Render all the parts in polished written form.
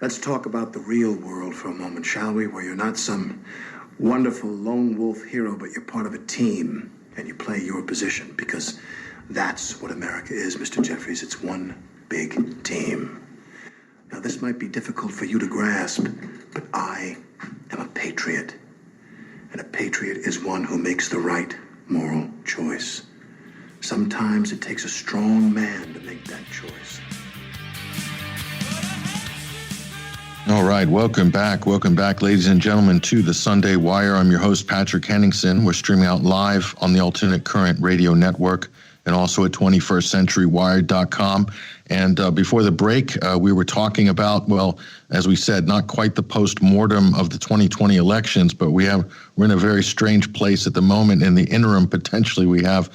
Let's talk about the real world for a moment, shall we? Where you're not some wonderful lone wolf hero, but you're part of a team and you play your position, because that's what America is, Mr. Jeffries. It's one big team. Now, this might be difficult for you to grasp, but I am a patriot. And a patriot is one who makes the right moral choice. Sometimes it takes a strong man to make that choice. All right, welcome back, ladies and gentlemen, to the Sunday Wire. I'm your host, Patrick Henningsen. We're streaming out live on the Alternate Current Radio Network and also at 21stCenturyWire.com. And before the break, we were talking about, well, as we said, not quite the post-mortem of the 2020 elections, but we're in a very strange place at the moment. In the interim, potentially we have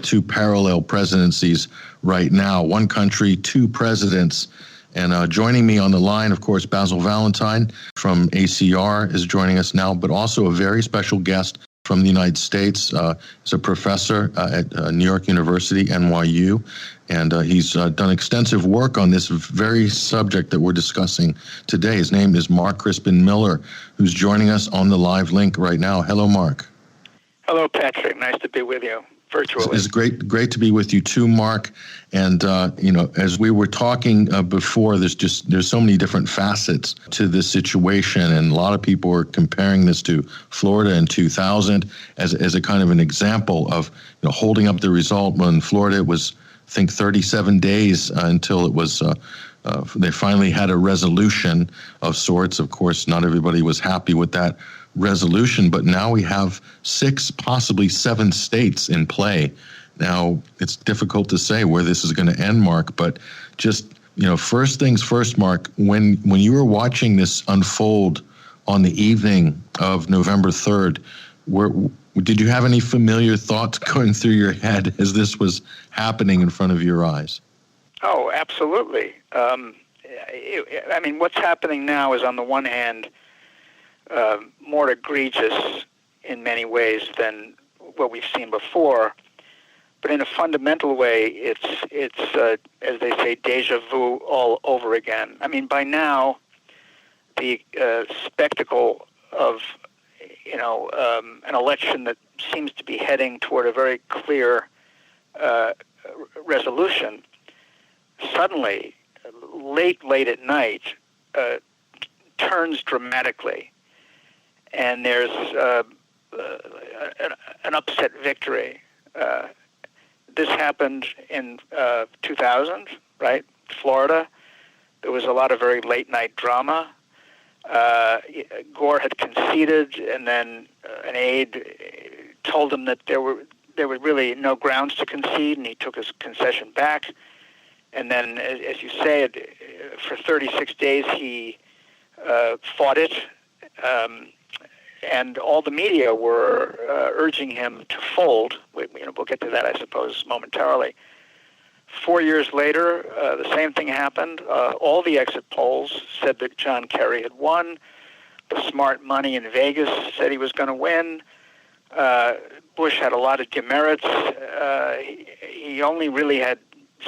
two parallel presidencies right now. One country, two presidents. And joining me on the line, of course, Basil Valentine from ACR is joining us now, but also a very special guest from the United States. He's a professor at New York University, NYU, and he's done extensive work on this very subject that we're discussing today. His name is Mark Crispin Miller, who's joining us on the live link right now. Hello, Mark. Hello, Patrick. Nice to be with you. Virtually. It's great to be with you too, Mark. And as we were talking before, there's so many different facets to this situation, and a lot of people are comparing this to Florida in 2000 as a kind of an example of holding up the result. When Florida was, I think, 37 days until it was. They finally had a resolution of sorts. Of course, not everybody was happy with that resolution, but now we have 6, possibly 7 states in play. Now, it's difficult to say where this is going to end, Mark, but just, first things first, Mark, when you were watching this unfold on the evening of November 3rd, did you have any familiar thoughts going through your head as this was happening in front of your eyes? Oh, absolutely. What's happening now is, on the one hand, more egregious in many ways than what we've seen before, but in a fundamental way, it's as they say, deja vu all over again. I mean, by now, the spectacle of an election that seems to be heading toward a very clear resolution, suddenly, late at night, turns dramatically. And there's an upset victory. This happened in 2000, right? Florida. There was a lot of very late-night drama. Gore had conceded, and then an aide told him that there were really no grounds to concede, and he took his concession back. And then, as you say, for 36 days he fought it. And all the media were urging him to fold. We'll get to that, I suppose, momentarily. 4 years later, the same thing happened. All the exit polls said that John Kerry had won. The smart money in Vegas said he was going to win. Bush had a lot of demerits. He only really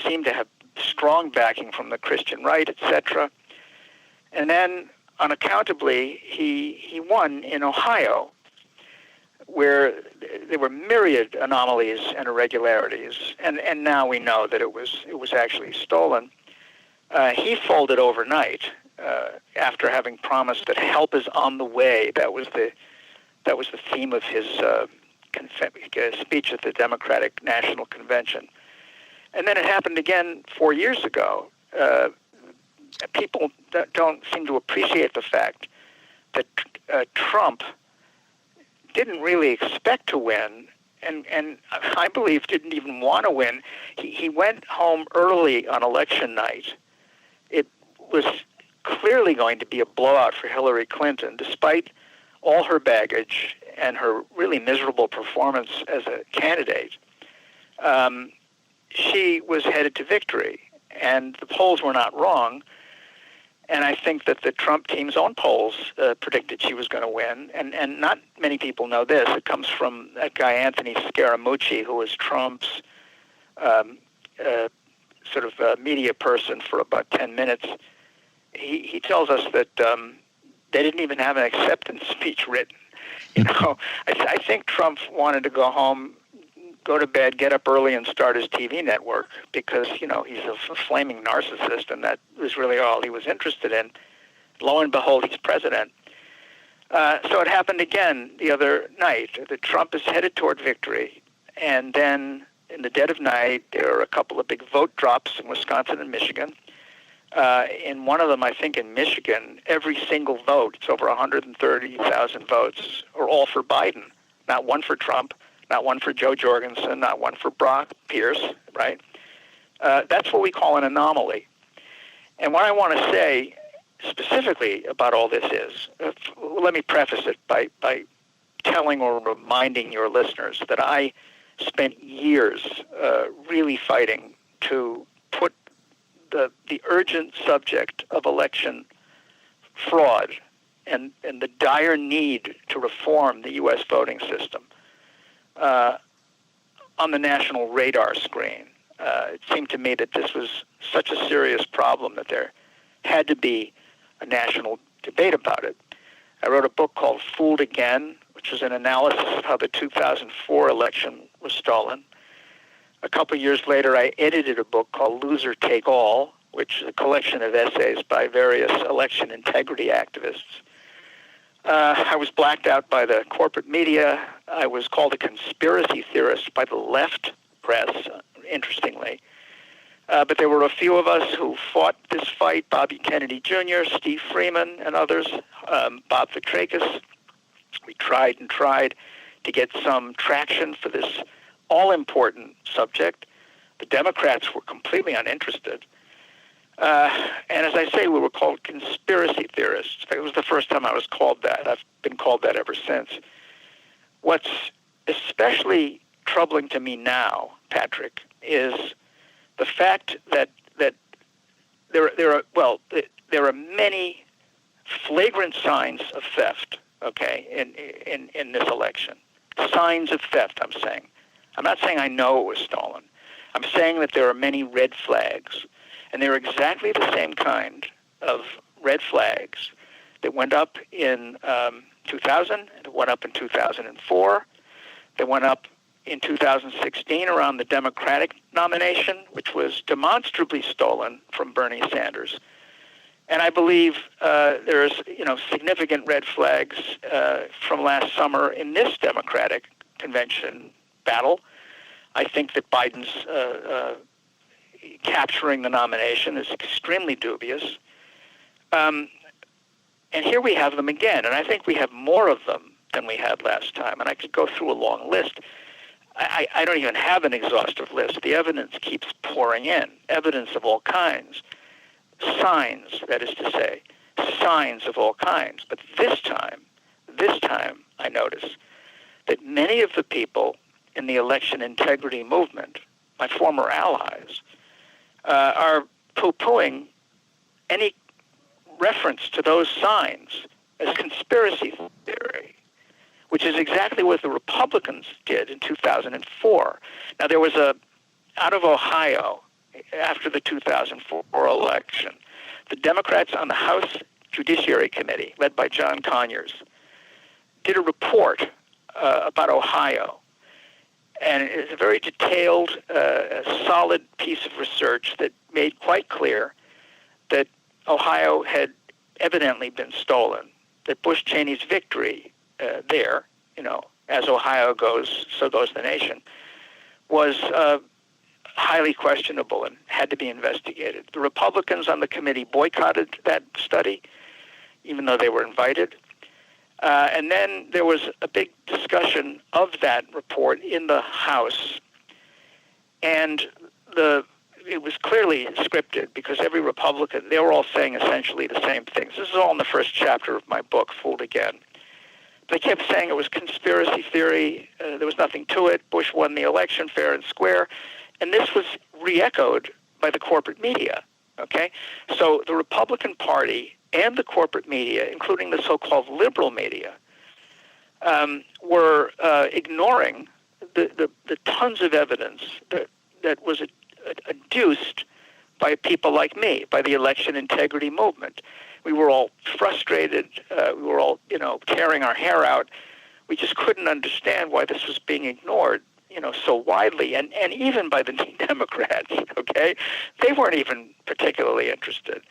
seemed to have strong backing from the Christian right, etc. And then, unaccountably, he won in Ohio, where there were myriad anomalies and irregularities, and now we know that it was actually stolen. He folded overnight after having promised that help is on the way. That was the theme of his speech at the Democratic National Convention. And then it happened again 4 years ago. People don't seem to appreciate the fact that Trump didn't really expect to win, and I believe didn't even want to win. He went home early on election night. It was clearly going to be a blowout for Hillary Clinton, despite all her baggage and her really miserable performance as a candidate. She was headed to victory, and the polls were not wrong. And I think that the Trump team's own polls predicted she was going to win. And not many people know this. It comes from that guy, Anthony Scaramucci, who was Trump's sort of media person for about 10 minutes. he tells us that they didn't even have an acceptance speech written. You know, I think Trump wanted to go home, go to bed, get up early, and start his TV network because, you know, he's a flaming narcissist, and that was really all he was interested in. Lo and behold, he's president. So it happened again the other night. That Trump is headed toward victory, and then in the dead of night, there are a couple of big vote drops in Wisconsin and Michigan. In one of them, I think in Michigan, every single vote, it's over 130,000 votes, are all for Biden. Not one for Trump, not one for Joe Jorgensen, not one for Brock Pierce, right? That's what we call an anomaly. And what I want to say specifically about all this is, let me preface it by telling or reminding your listeners that I spent years really fighting to put the urgent subject of election fraud and the dire need to reform the U.S. voting system on the national radar screen. It seemed to me that this was such a serious problem that there had to be a national debate about it. I wrote a book called Fooled Again, which was an analysis of how the 2004 election was stolen. A couple of years later, I edited a book called Loser Take All, which is a collection of essays by various election integrity activists. I was blacked out by the corporate media. I was called a conspiracy theorist by the left press, interestingly. But there were a few of us who fought this fight, Bobby Kennedy Jr., Steve Freeman, and others, Bob Vitrakis. We tried and tried to get some traction for this all-important subject. The Democrats were completely uninterested. And as I say, we were called conspiracy theorists. It was the first time I was called that. I've been called that ever since. What's especially troubling to me now, Patrick, is the fact that there are many flagrant signs of theft, okay, in this election. Signs of theft, I'm saying. I'm not saying I know it was stolen. I'm saying that there are many red flags, and they're exactly the same kind of red flags that went up in 2000, that went up in 2004, that went up in 2016 around the Democratic nomination, which was demonstrably stolen from Bernie Sanders. And I believe there's, significant red flags from last summer in this Democratic convention battle. I think that Biden's capturing the nomination is extremely dubious. And here we have them again, and I think we have more of them than we had last time. And I could go through a long list. I don't even have an exhaustive list. The evidence keeps pouring in, evidence of all kinds, signs, that is to say, signs of all kinds. But this time, I notice that many of the people in the election integrity movement, my former allies, are poo-pooing any reference to those signs as conspiracy theory, which is exactly what the Republicans did in 2004. Now, there was out of Ohio, after the 2004 election, the Democrats on the House Judiciary Committee, led by John Conyers, did a report about Ohio. And it's a very detailed, solid piece of research that made quite clear that Ohio had evidently been stolen, that Bush Cheney's victory there, as Ohio goes, so goes the nation, was highly questionable and had to be investigated. The Republicans on the committee boycotted that study, even though they were invited. And then there was a big discussion of that report in the House, and it was clearly scripted because every Republican, they were all saying essentially the same things. This is all in the first chapter of my book, Fooled Again. They kept saying it was conspiracy theory, there was nothing to it, Bush won the election fair and square, and this was re-echoed by the corporate media, okay? So the Republican Party and the corporate media, including the so-called liberal media, were ignoring the tons of evidence that was adduced by people like me, by the election integrity movement. We were all frustrated. We were all, tearing our hair out. We just couldn't understand why this was being ignored, so widely, and even by the Democrats, okay? They weren't even particularly interested.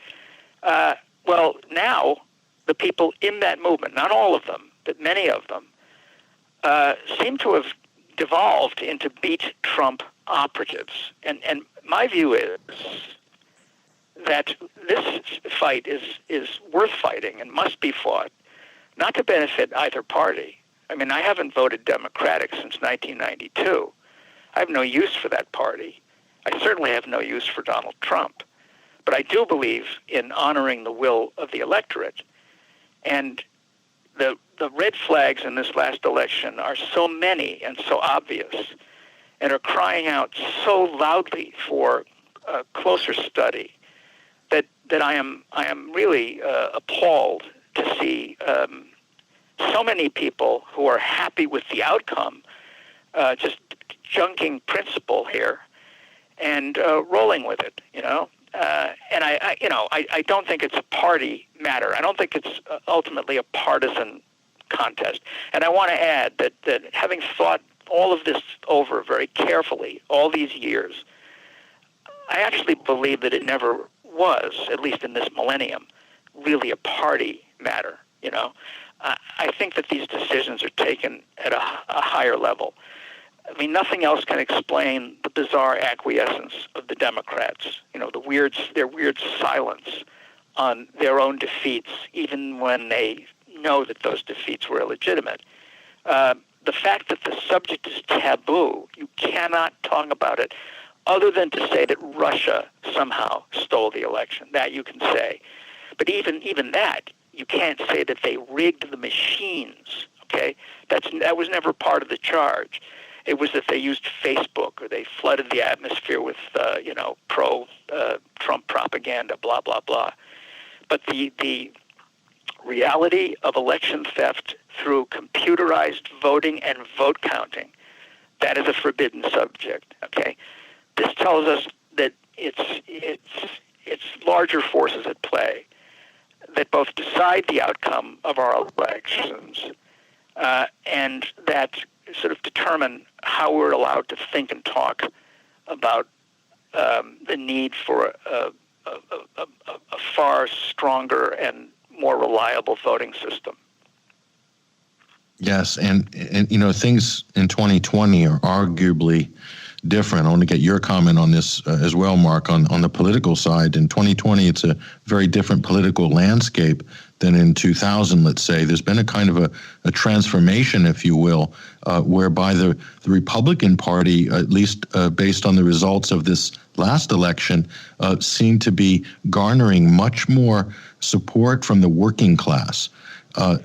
Well, now the people in that movement, not all of them, but many of them, seem to have devolved into beat Trump operatives. And my view is that this fight is worth fighting and must be fought, not to benefit either party. I mean, I haven't voted Democratic since 1992. I have no use for that party. I certainly have no use for Donald Trump. But I do believe in honoring the will of the electorate. And the red flags in this last election are so many and so obvious and are crying out so loudly for a closer study that I am really appalled to see so many people who are happy with the outcome just junking principle here and rolling with it, And I don't think it's a party matter. I don't think it's ultimately a partisan contest. And I want to add that having thought all of this over very carefully all these years, I actually believe that it never was, at least in this millennium, really a party matter, I think that these decisions are taken at a higher level. I mean, nothing else can explain the bizarre acquiescence of the Democrats, their weird silence on their own defeats, even when they know that those defeats were illegitimate. The fact that the subject is taboo, you cannot talk about it other than to say that Russia somehow stole the election. That you can say. But even that, you can't say that they rigged the machines, okay? That was never part of the charge. It was that they used Facebook or they flooded the atmosphere with, pro-Trump propaganda, blah, blah, blah. But the reality of election theft through computerized voting and vote counting, that is a forbidden subject, okay? This tells us that it's larger forces at play that both decide the outcome of our elections and that sort of determine how we're allowed to think and talk about the need for a far stronger and more reliable voting system. Yes, and things in 2020 are arguably different. I want to get your comment on this as well, Mark, on the political side. In 2020, it's a very different political landscape than in 2000, let's say. There's been a kind of a transformation, if you will, whereby the Republican Party, at least based on the results of this last election, seem to be garnering much more support from the working class.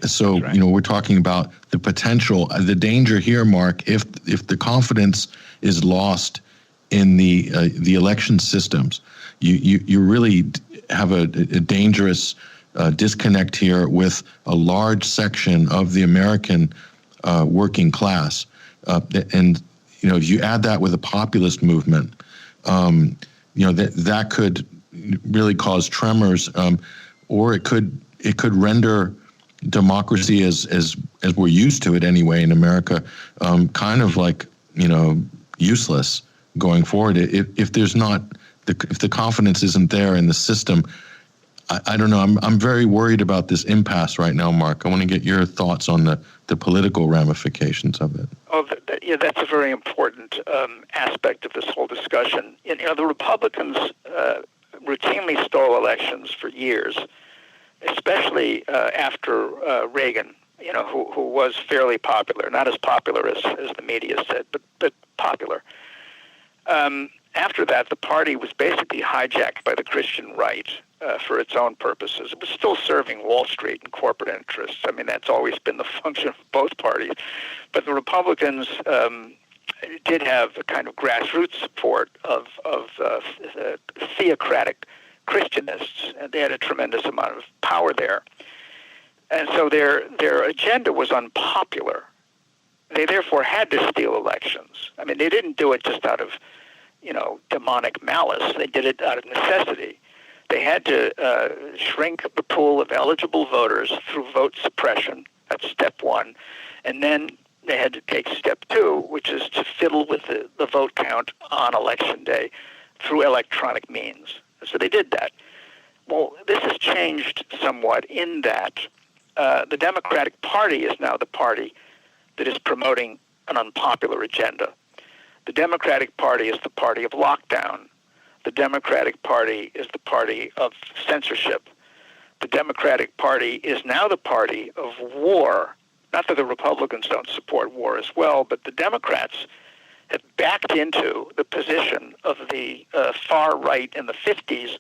So, right. We're talking about the potential, the danger here, Mark, if the confidence is lost in the election systems, you really have a dangerous disconnect here with a large section of the American working class. And, if you add that with a populist movement, that could really cause tremors, or it could render democracy as we're used to it anyway in America, kind of like, useless going forward. If there's not, if the confidence isn't there in the system, I don't know. I'm very worried about this impasse right now, Mark. I want to get your thoughts on the political ramifications of it. Oh, that's a very important aspect of this whole discussion. The Republicans routinely stole elections for years, especially after Reagan, who was fairly popular, not as popular as the media said, but popular. After that, the party was basically hijacked by the Christian right for its own purposes. It was still serving Wall Street and corporate interests. I mean, that's always been the function of both parties. But the Republicans did have a kind of grassroots support of theocratic Christianists, and they had a tremendous amount of power there. And so their agenda was unpopular. They therefore had to steal elections. I mean, they didn't do it just out of, demonic malice. They did it out of necessity. They had to shrink the pool of eligible voters through vote suppression. That's step one. And then they had to take step two, which is to fiddle with the vote count on Election Day through electronic means. So they did that. Well, this has changed somewhat in that the Democratic Party is now the party that is promoting an unpopular agenda. The Democratic Party is the party of lockdown. The Democratic Party is the party of censorship. The Democratic Party is now the party of war. Not that the Republicans don't support war as well, but the Democrats have backed into the position of the far right in the 50s,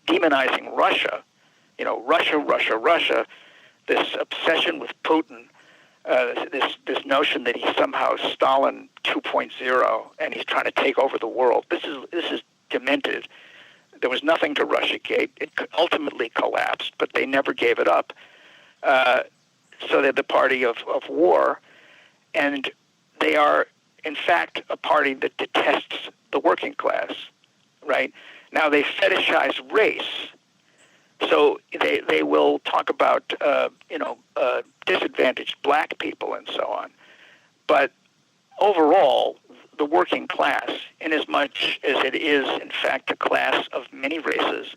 demonizing Russia. Russia, this obsession with Putin, this notion that he's somehow Stalin 2.0 and he's trying to take over the world. This is demented. There was nothing to Russiagate. It ultimately collapsed, but they never gave it up. So they're the party of war, and they are, in fact, a party that detests the working class, right? Now, they fetishize race, so they will talk about, disadvantaged black people and so on. But overall, the working class, in as much as it is, in fact, a class of many races,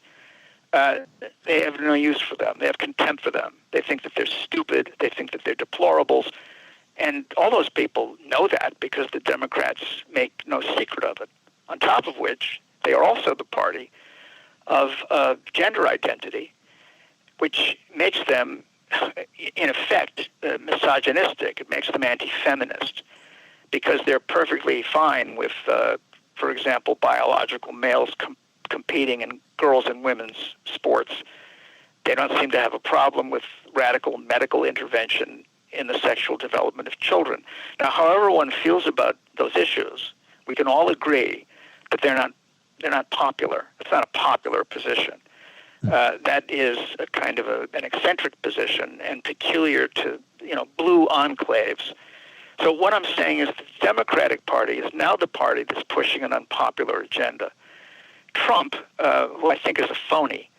they have no use for them. They have contempt for them. They think that they're stupid. They think that they're deplorables. And all those people know that because the Democrats make no secret of it. On top of which, they are also the party of gender identity, which makes them, in effect, misogynistic. It makes them anti-feminist because they're perfectly fine with, for example, biological males competing in girls' and women's sports. They don't seem to have a problem with radical medical intervention in the sexual development of children. Now, however one feels about those issues, we can all agree that they're not popular. It's not a popular position. That is a kind of an eccentric position and peculiar to blue enclaves. So what I'm saying is the Democratic Party is now the party that's pushing an unpopular agenda. Trump, who I think is a phony,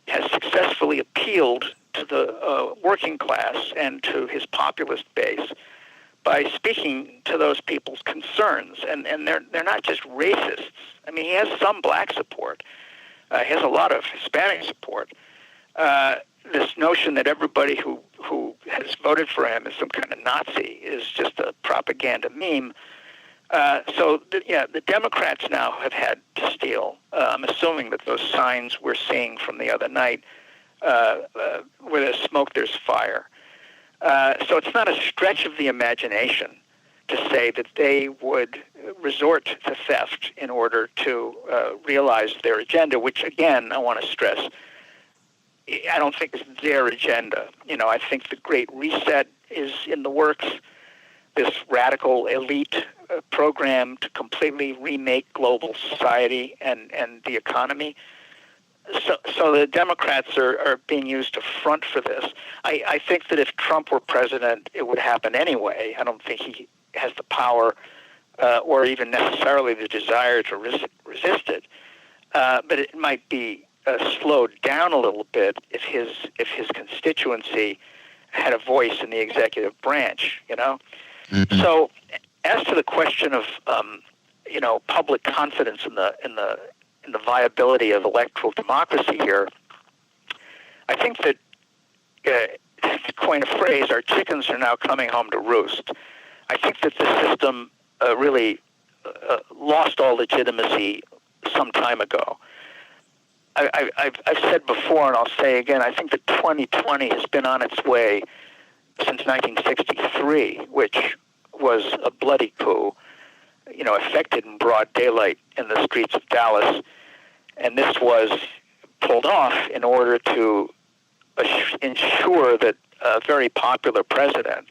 has successfully appealed to the working class and to his populist base by speaking to those people's concerns. And they're not just racists. I mean, he has some black support. He has a lot of Hispanic support. This notion that everybody who has voted for him is some kind of Nazi is just a propaganda meme. The Democrats now have had to steal. I'm assuming that those signs we're seeing from the other night, where there's smoke, there's fire. So it's not a stretch of the imagination to say that they would resort to theft in order to realize their agenda, which, again, I want to stress, I don't think is their agenda. I think the Great Reset is in the works, this radical elite program to completely remake global society and the economy. So the Democrats are being used to front for this. I think that if Trump were president, it would happen anyway. I don't think he has the power or even necessarily the desire to resist it. But it might be slowed down a little bit if his constituency had a voice in the executive branch. Mm-hmm. So, as to the question of public confidence in the viability of electoral democracy here, I think that to coin a phrase, our chickens are now coming home to roost. I think that the system really lost all legitimacy some time ago. I've said before, and I'll say again, I think that 2020 has been on its way since 1963, which was a bloody coup, effected in broad daylight in the streets of Dallas. And this was pulled off in order to ensure that a very popular president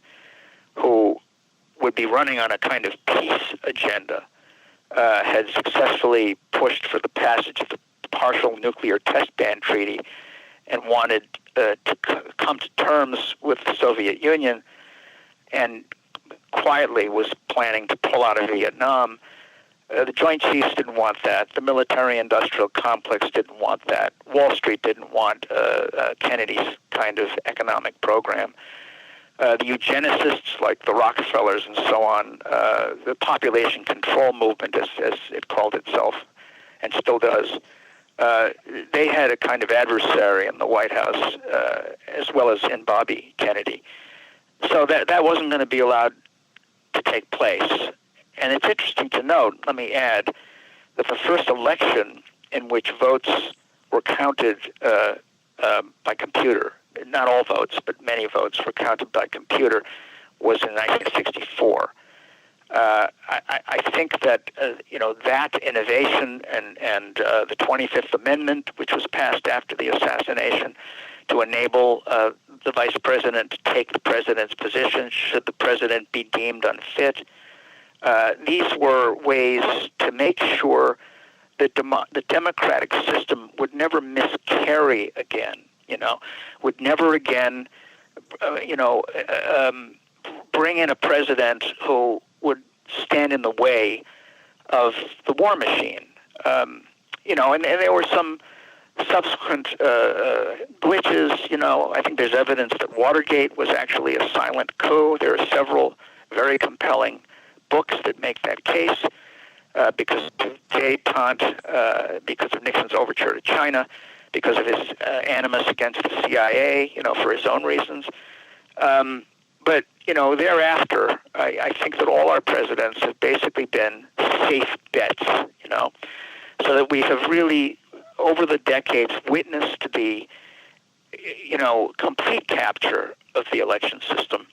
who would be running on a kind of peace agenda had successfully pushed for the passage of the partial nuclear test ban treaty and wanted to come to terms with the Soviet Union and quietly was planning to pull out of Vietnam The Joint Chiefs didn't want that. The military-industrial complex didn't want that. Wall Street didn't want Kennedy's kind of economic program. The eugenicists, like the Rockefellers and so on, the population control movement, as it called itself, and still does, they had a kind of adversary in the White House, as well as in Bobby Kennedy. So that wasn't going to be allowed to take place. And it's interesting to note, let me add, that the first election in which votes were counted by computer, not all votes, but many votes were counted by computer, was in 1964. I think that that innovation and the 25th Amendment, which was passed after the assassination, to enable the vice president to take the president's position should the president be deemed unfit. These were ways to make sure that the democratic system would never miscarry again. Would never again, bring in a president who would stand in the way of the war machine. And there were some subsequent glitches. I think there's evidence that Watergate was actually a silent coup. There are several very compelling books that make that case because of détente, because of Nixon's overture to China, because of his animus against the CIA, for his own reasons. But thereafter, I think that all our presidents have basically been safe bets, so that we have really, over the decades, witnessed the, complete capture of the election system.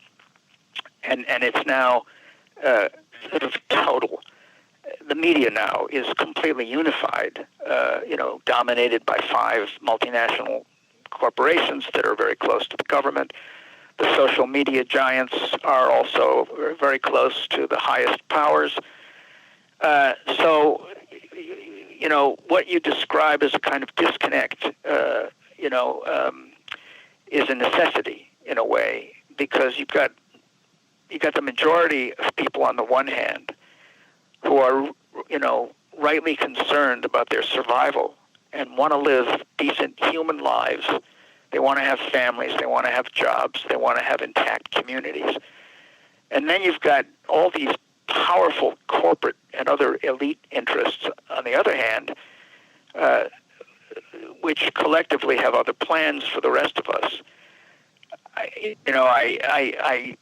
And it's now sort of total. The media now is completely unified, dominated by 5 multinational corporations that are very close to the government. The social media giants are also very close to the highest powers. So, what you describe as a kind of disconnect, is a necessity in a way, because you've got the majority of people on the one hand who are, rightly concerned about their survival and want to live decent human lives. They want to have families. They want to have jobs. They want to have intact communities. And then you've got all these powerful corporate and other elite interests, on the other hand, which collectively have other plans for the rest of us. I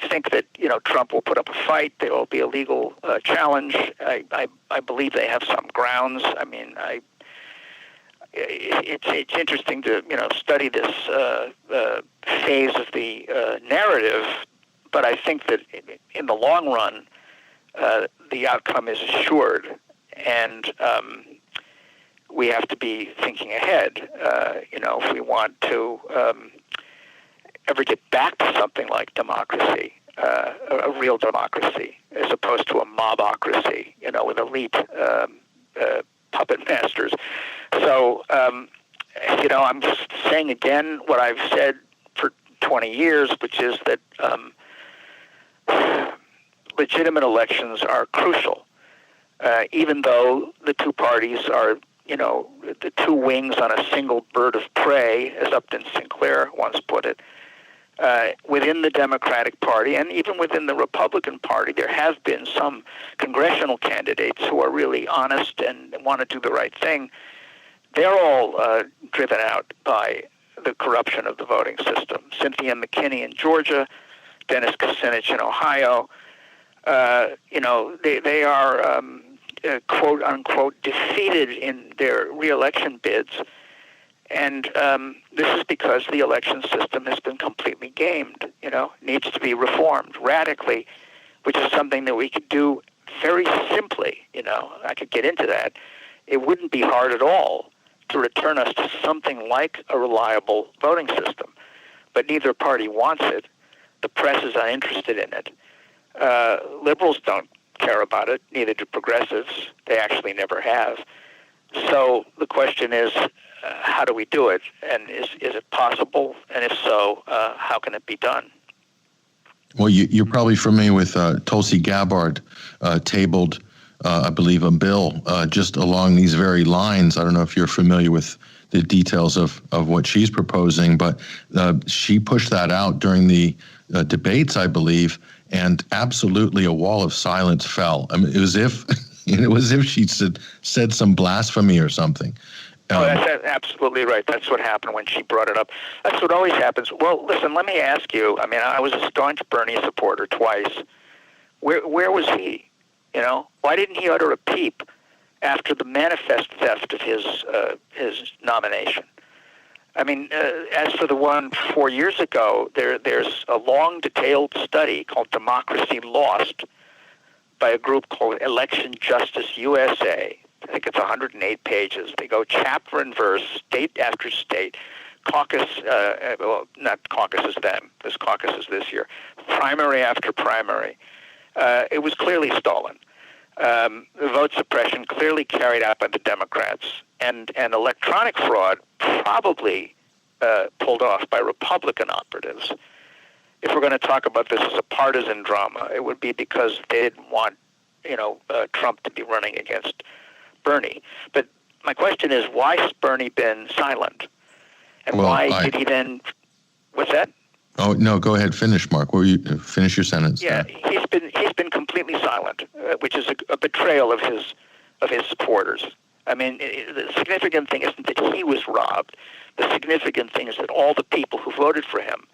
think that Trump will put up a fight. There will be a legal challenge. I believe they have some grounds. I mean, it's interesting to study this phase of the narrative, but I think that in the long run, the outcome is assured, and we have to be thinking ahead. If we want to ever get back to something like democracy, a real democracy, as opposed to a mobocracy, with elite puppet masters. So, I'm just saying again what I've said for 20 years, which is that legitimate elections are crucial, even though the two parties are, the two wings on a single bird of prey, as Upton Sinclair once put it. Within the Democratic Party and even within the Republican Party, there have been some congressional candidates who are really honest and want to do the right thing. They're all driven out by the corruption of the voting system. Cynthia McKinney in Georgia, Dennis Kucinich in Ohio, they are, quote unquote, defeated in their re-election bids. And this is because the election system has been completely gamed, needs to be reformed radically, which is something that we could do very simply. I could get into that. It wouldn't be hard at all to return us to something like a reliable voting system. But neither party wants it. The press is uninterested in it. Liberals don't care about it, neither do progressives. They actually never have. So the question is, how do we do it? And is it possible? And if so, how can it be done? Well, you're probably familiar with Tulsi Gabbard tabled I believe, a bill just along these very lines. I don't know if you're familiar with the details of what she's proposing, but she pushed that out during the debates, I believe, and absolutely a wall of silence fell. I mean, it was if she said some blasphemy or something. That's absolutely right. That's what happened when she brought it up. That's what always happens. Well, listen, let me ask you. I mean, I was a staunch Bernie supporter twice. Where was he? You know, why didn't he utter a peep after the manifest theft of his nomination? I mean, as for the one 4 years ago, there's a long, detailed study called Democracy Lost by a group called Election Justice USA. I think it's 108 pages. They go chapter and verse, state after state, caucus, well, not caucuses then, there's caucuses this year, primary after primary. It was clearly stolen. The vote suppression clearly carried out by the Democrats, and electronic fraud probably pulled off by Republican operatives. If we're going to talk about this as a partisan drama, it would be because they didn't want, Trump to be running against Bernie. But my question is, why has Bernie been silent? And why did he then? What's that? Oh no, go ahead. Finish, Mark. Finish your sentence? Yeah, he's been completely silent, which is a betrayal of his supporters. I mean, the significant thing isn't that he was robbed. The significant thing is that all the people who voted for him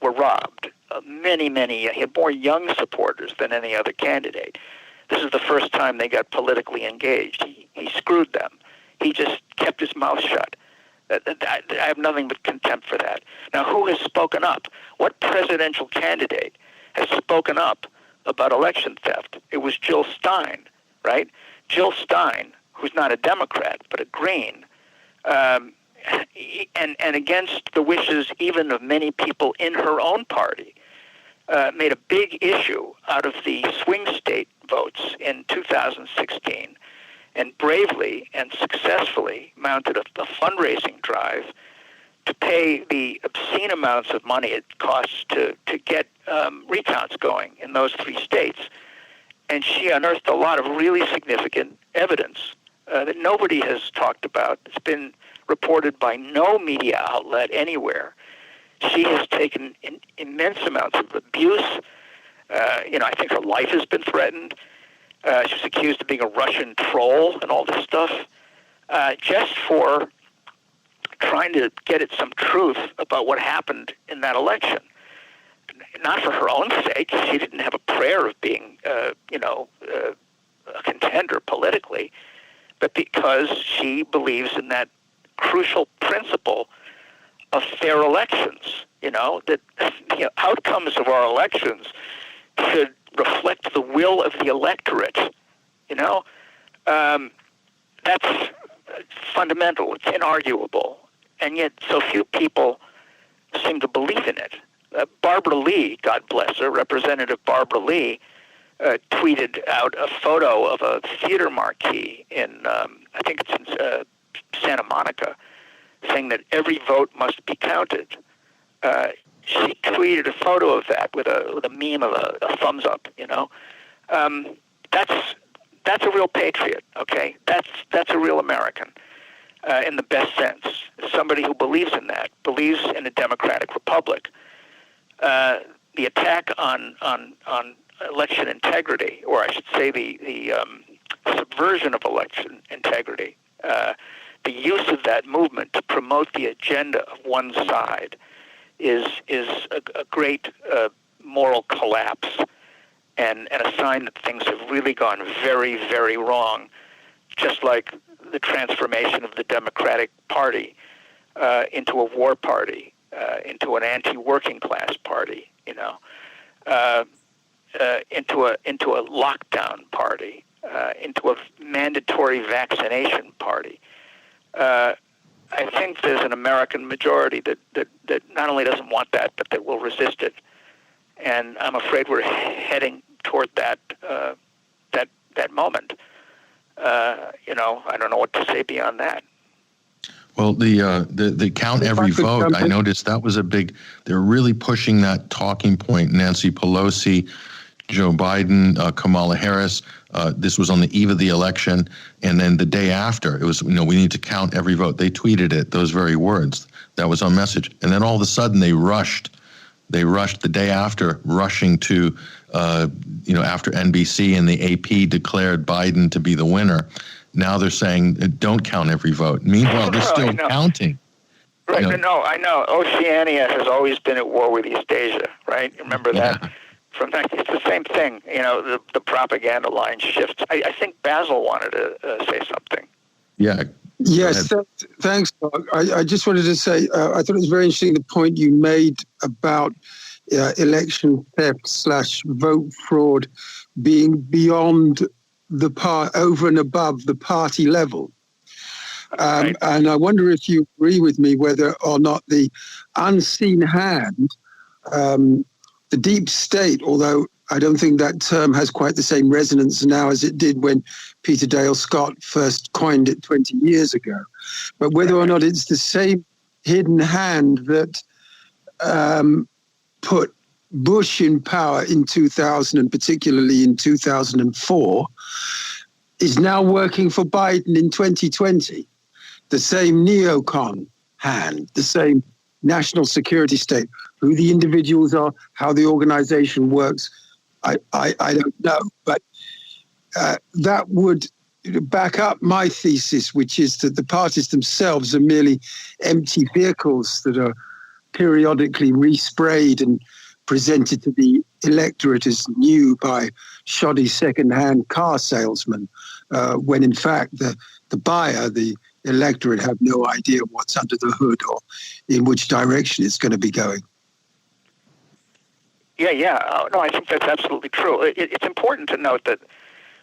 were robbed. Many. He had more young supporters than any other candidate. This is the first time they got politically engaged. He screwed them. He just kept his mouth shut. I have nothing but contempt for that. Now, who has spoken up? What presidential candidate has spoken up about election theft? It was Jill Stein, right? Jill Stein, who's not a Democrat, but a Green, and against the wishes even of many people in her own party, made a big issue out of the swing state votes in 2016, and bravely and successfully mounted a fundraising drive to pay the obscene amounts of money it costs to get recounts going in those three states. And she unearthed a lot of really significant evidence that nobody has talked about. It's been reported by no media outlet anywhere. She has taken immense amounts of abuse. I think her life has been threatened. She was accused of being a Russian troll and all this stuff, just for trying to get at some truth about what happened in that election. Not for her own sake. She didn't have a prayer of being, a contender politically, but because she believes in that crucial principle of fair elections. That the outcomes of our elections should reflect the will of the electorate. That's fundamental. It's inarguable. And yet so few people seem to believe in it. Barbara Lee, God bless her, Representative Barbara Lee, tweeted out a photo of a theater marquee in, I think it's in Santa Monica, saying that every vote must be counted. She tweeted a photo of that with a meme of a thumbs up. That's a real patriot. Okay, that's a real American in the best sense. Somebody who believes in that, believes in a democratic republic. The attack on election integrity, or I should say the subversion of election integrity, the use of that movement to promote the agenda of one side is a great moral collapse and a sign that things have really gone very, very wrong, just like the transformation of the Democratic Party into a war party, into an anti-working class party, into a lockdown party, into a mandatory vaccination party. I think there's an American majority that not only doesn't want that, but that will resist it. And I'm afraid we're heading toward that moment. I don't know what to say beyond that. Well, the count every vote, I noticed that was a big. They're really pushing that talking point. Nancy Pelosi Joe Biden, Kamala Harris. This was on the eve of the election. And then the day after, it was, we need to count every vote. They tweeted it, those very words. That was on message. And then all of a sudden they rushed the day after, rushing to, after NBC and the AP declared Biden to be the winner. Now they're saying, don't count every vote. Meanwhile, they're still counting. Right, no, I know. Oceania has always been at war with East Asia, right? Remember that? From that, it's the same thing. The propaganda line shifts. I think Basil wanted to say something. Yeah. Yes, thanks, Mark. I just wanted to say, I thought it was very interesting the point you made about election theft / vote fraud being beyond over and above the party level. Right. And I wonder if you agree with me whether or not the unseen hand, the deep state, although I don't think that term has quite the same resonance now as it did when Peter Dale Scott first coined it 20 years ago, but whether or not it's the same hidden hand that put Bush in power in 2000 and particularly in 2004 is now working for Biden in 2020. The same neocon hand, the same national security state, who the individuals are, how the organization works, I don't know. But that would back up my thesis, which is that the parties themselves are merely empty vehicles that are periodically resprayed and presented to the electorate as new by shoddy second-hand car salesmen, when in fact the buyer, the electorate, have no idea what's under the hood or in which direction it's going to be going. Yeah. No, I think that's absolutely true. It's important to note that,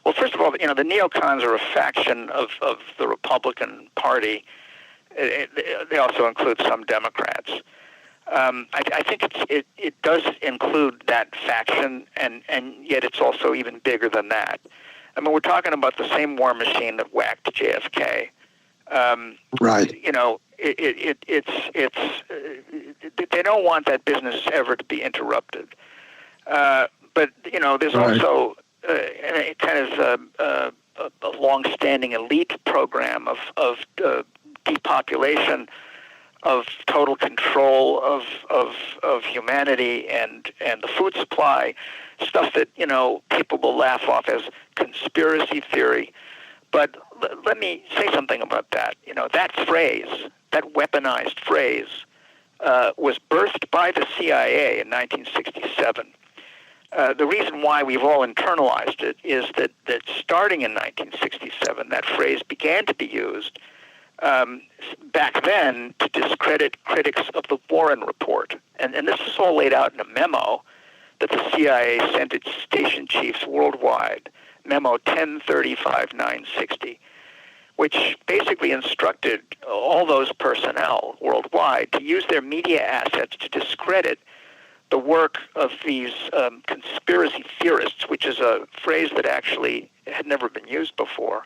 well, first of all, the neocons are a faction of the Republican Party. They also include some Democrats. I think it does include that faction, and yet it's also even bigger than that. I mean, we're talking about the same war machine that whacked JFK. Right. It's they don't want that business ever to be interrupted. But there's also a kind of a long-standing elite program of depopulation, of total control of humanity and the food supply, stuff that people will laugh off as conspiracy theory. But let me say something about that. That phrase, that weaponized phrase, was birthed by the CIA in 1967. The reason why we've all internalized it is that starting in 1967, that phrase began to be used back then to discredit critics of the Warren Report. And this is all laid out in a memo that the CIA sent its station chiefs worldwide, Memo 1035-960, which basically instructed all those personnel worldwide to use their media assets to discredit the work of these conspiracy theorists, which is a phrase that actually had never been used before.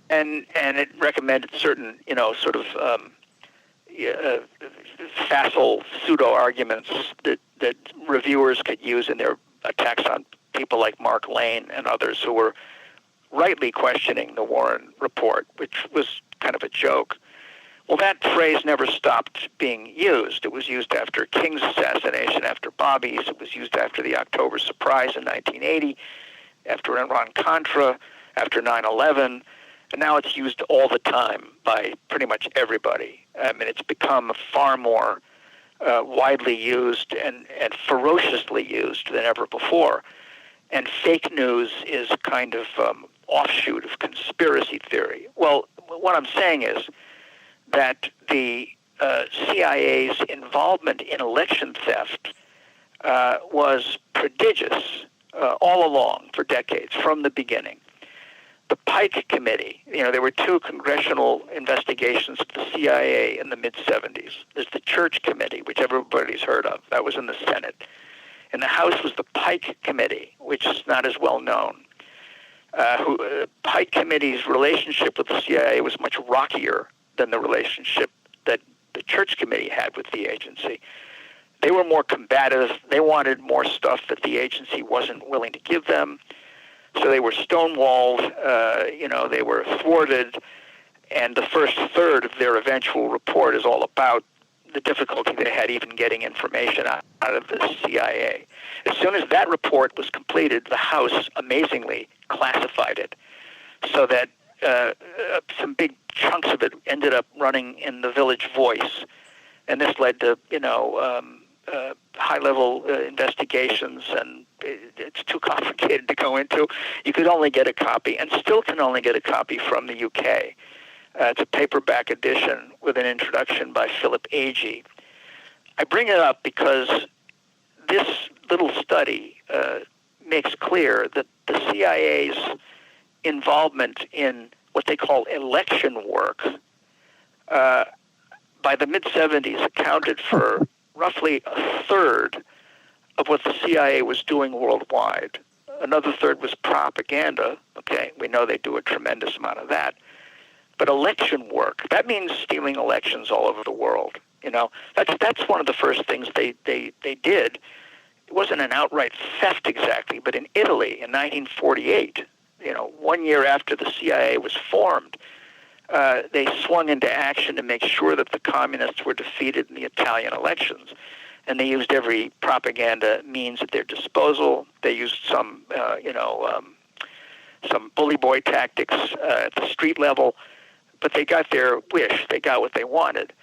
And it recommended certain, sort of facile pseudo-arguments that reviewers could use in their attacks on people like Mark Lane and others who were rightly questioning the Warren Report, which was kind of a joke. Well, that phrase never stopped being used. It was used after King's assassination, after Bobby's. It was used after the October surprise in 1980, after Iran-Contra, after 9/11. And now it's used all the time by pretty much everybody. I mean, it's become far more widely used and ferociously used than ever before. And fake news is a kind of offshoot of conspiracy theory. Well, what I'm saying is that the CIA's involvement in election theft was prodigious all along for decades, from the beginning. The Pike Committee, there were two congressional investigations of the CIA in the mid-'70s. There's the Church Committee, which everybody's heard of. That was in the Senate. In the House was the Pike Committee, which is not as well known. Pike Committee's relationship with the CIA was much rockier than the relationship that the Church Committee had with the agency. They were more combative. They wanted more stuff that the agency wasn't willing to give them. So they were stonewalled, they were thwarted, and the first third of their eventual report is all about the difficulty they had even getting information out of the CIA. As soon as that report was completed, the House amazingly classified it so that some big chunks of it ended up running in the Village Voice, and this led to, high-level investigations, and it's too complicated to go into. You could only get a copy, and still can only get a copy from the UK. It's a paperback edition with an introduction by Philip Agee. I bring it up because this little study makes clear that the CIA's involvement in what they call election work by the mid-'70s accounted for roughly a third of what the CIA was doing worldwide. Another third was propaganda. Okay, we know they do a tremendous amount of that. But election work, that means stealing elections all over the world. That's one of the first things they did. It wasn't an outright theft exactly, but in Italy in 1948, 1 year after the CIA was formed, they swung into action to make sure that the communists were defeated in the Italian elections. And they used every propaganda means at their disposal. They used some bully boy tactics at the street level, but they got their wish. They got what they wanted.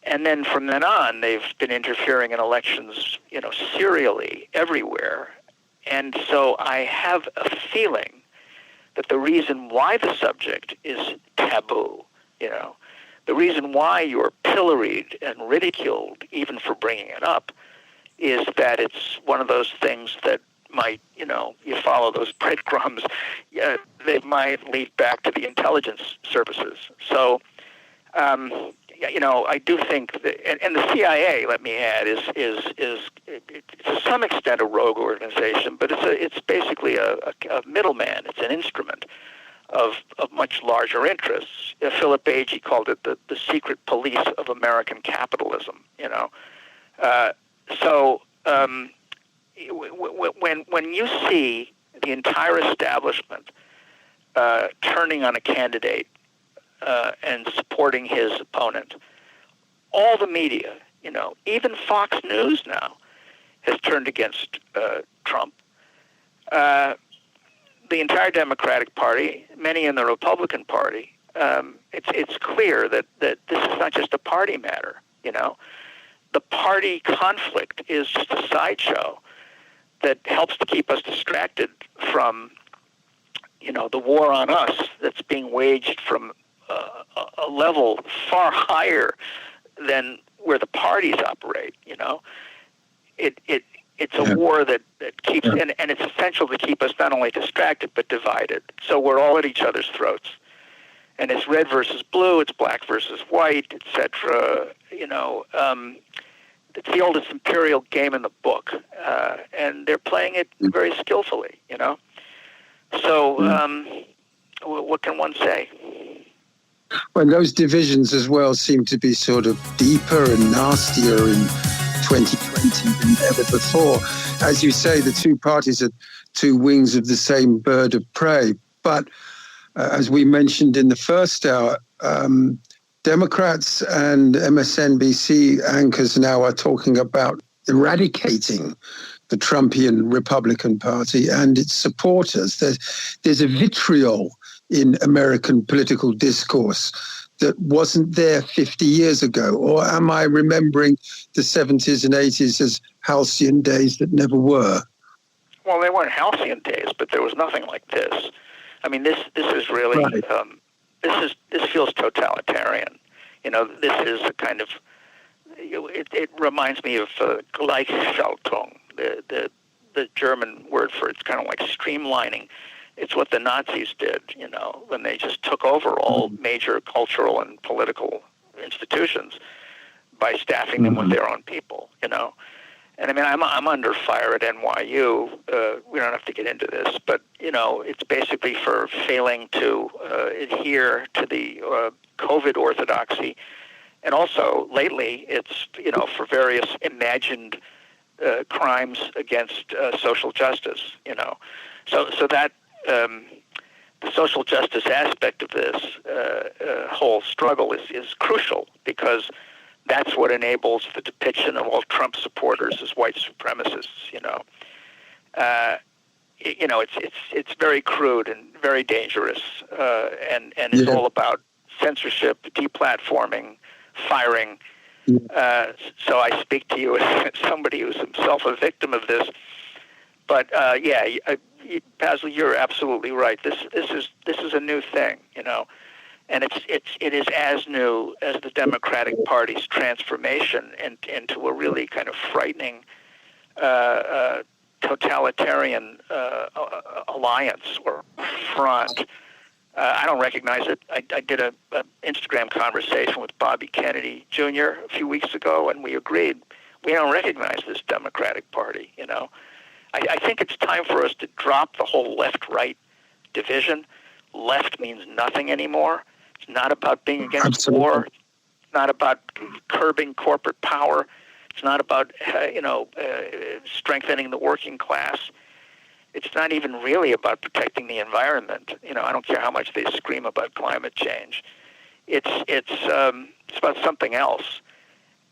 And then from then on, they've been interfering in elections, serially everywhere. And so I have a feeling that the reason why the subject is taboo, the reason why you're pilloried and ridiculed even for bringing it up, is that it's one of those things that might, you follow those breadcrumbs, they might lead back to the intelligence services. So, I do think that, and the CIA, let me add, is to some extent a rogue organization, but it's basically a middleman. It's an instrument of much larger interests. Philip Agee called it the secret police of American capitalism. When you see the entire establishment turning on a candidate and supporting his opponent, all the media, even Fox News now has turned against Trump. The entire Democratic Party, many in the Republican Party, it's clear that this is not just a party matter. The party conflict is just a sideshow that helps to keep us distracted from, the war on us that's being waged from a level far higher than where the parties operate. It's a war that keeps, and it's essential to keep us not only distracted but divided. So we're all at each other's throats, and it's red versus blue, it's black versus white, etc. It's the oldest imperial game in the book, and they're playing it very skillfully. So what can one say? Well, those divisions as well seem to be sort of deeper and nastier in 2020 than ever before. As you say, the two parties are two wings of the same bird of prey. But as we mentioned in the first hour, Democrats and MSNBC anchors now are talking about eradicating the Trumpian Republican Party and its supporters. There's a vitriol in American political discourse that wasn't there 50 years ago? Or am I remembering the 70s and 80s as halcyon days that never were? Well, they weren't halcyon days, but there was nothing like this. I mean, this is really, right. This feels totalitarian. This is a kind of, it reminds me of Gleichschaltung, the German word for it's kind of like streamlining. It's what the Nazis did, when they just took over all major cultural and political institutions by staffing them with their own people, And I mean, I'm under fire at NYU. We don't have to get into this, but it's basically for failing to adhere to the COVID orthodoxy And also, lately, it's, for various imagined crimes against social justice, So that the social justice aspect of this whole struggle is crucial, because that's what enables the depiction of all Trump supporters as white supremacists, It's very crude and very dangerous, and it's all about censorship, deplatforming, firing. So I speak to you as somebody who's himself a victim of this. But Basil, you're absolutely right. This is a new thing, and it is as new as the Democratic Party's transformation into a really kind of frightening totalitarian alliance or front. I don't recognize it. I did an Instagram conversation with Bobby Kennedy Jr. a few weeks ago, and we agreed we don't recognize this Democratic Party. I think it's time for us to drop the whole left-right division. Left means nothing anymore. It's not about being against war. It's not about curbing corporate power. It's not about strengthening the working class. It's not even really about protecting the environment. I don't care how much they scream about climate change. It's about something else.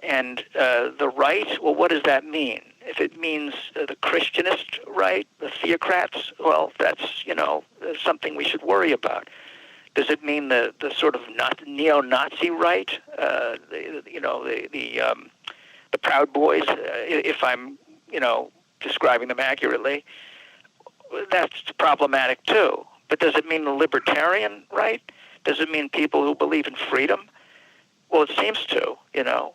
And the right, well, what does that mean? If it means the Christianist right, the theocrats, well, that's something we should worry about. Does it mean the sort of neo-Nazi right? The Proud Boys, if I'm describing them accurately, that's problematic too. But does it mean the libertarian right? Does it mean people who believe in freedom? Well, it seems to.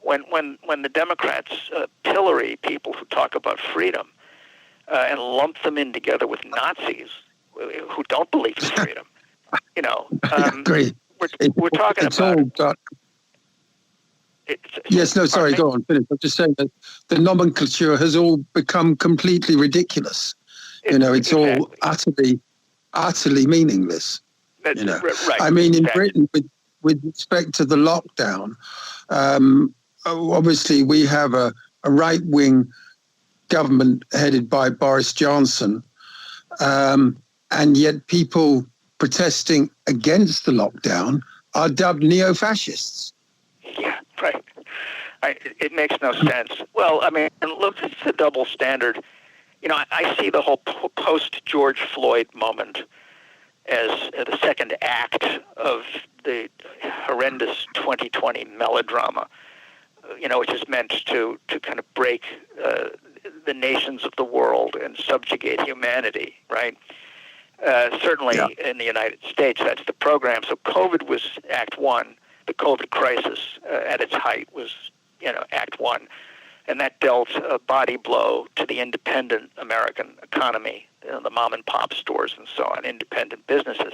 When the Democrats pillory people who talk about freedom and lump them in together with Nazis who don't believe in freedom, I agree. We're talking about. Go on, finish. I'm just saying that the nomenclature has all become completely ridiculous. It's all utterly meaningless. Right. I mean, in Britain, with respect to the lockdown, obviously we have a right-wing government headed by Boris Johnson, and yet people protesting against the lockdown are dubbed neo-fascists. Yeah, right. It makes no sense. Well, I mean, look, it's a double standard. I see the whole post-George Floyd moment as the second act of the horrendous 2020 melodrama, which is meant to kind of break the nations of the world and subjugate humanity, right? Certainly in the United States, that's the program. So COVID was Act One. The COVID crisis at its height was, Act One. And that dealt a body blow to the independent American economy, the mom and pop stores and so on, independent businesses.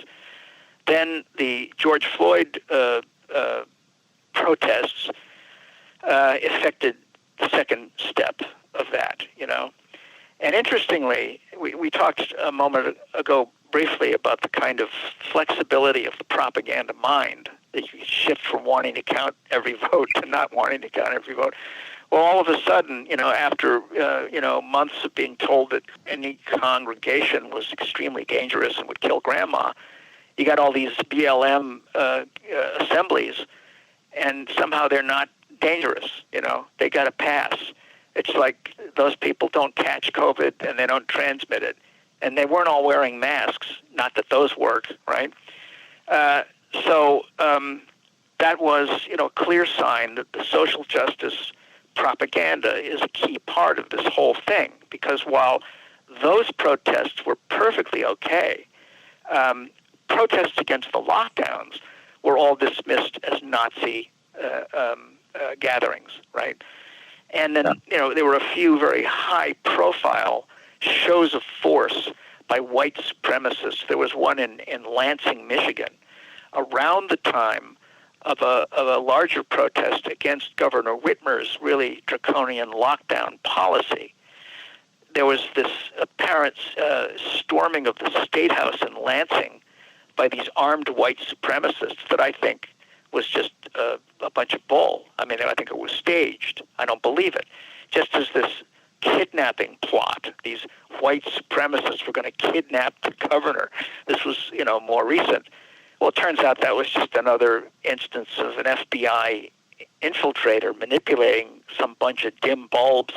Then the George Floyd protests affected the second step of that, And interestingly, we talked a moment ago briefly about the kind of flexibility of the propaganda mind, that you shift from wanting to count every vote to not wanting to count every vote. Well, all of a sudden, after, months of being told that any congregation was extremely dangerous and would kill grandma, you got all these BLM assemblies, and somehow they're not dangerous, They got a pass. It's like those people don't catch COVID and they don't transmit it. And they weren't all wearing masks, not that those work, right? So that was, a clear sign that the social justice propaganda is a key part of this whole thing, because while those protests were perfectly okay, protests against the lockdowns were all dismissed as Nazi gatherings, right? And then, there were a few very high-profile shows of force by white supremacists. There was one in Lansing, Michigan, around the time of a larger protest against Governor Whitmer's really draconian lockdown policy. There was this apparent storming of the State House in Lansing by these armed white supremacists that I think was just a bunch of bull. I mean, I think it was staged. I don't believe it. Just as this kidnapping plot, these white supremacists were going to kidnap the governor. This was, more recent. Well, it turns out that was just another instance of an FBI infiltrator manipulating some bunch of dim bulbs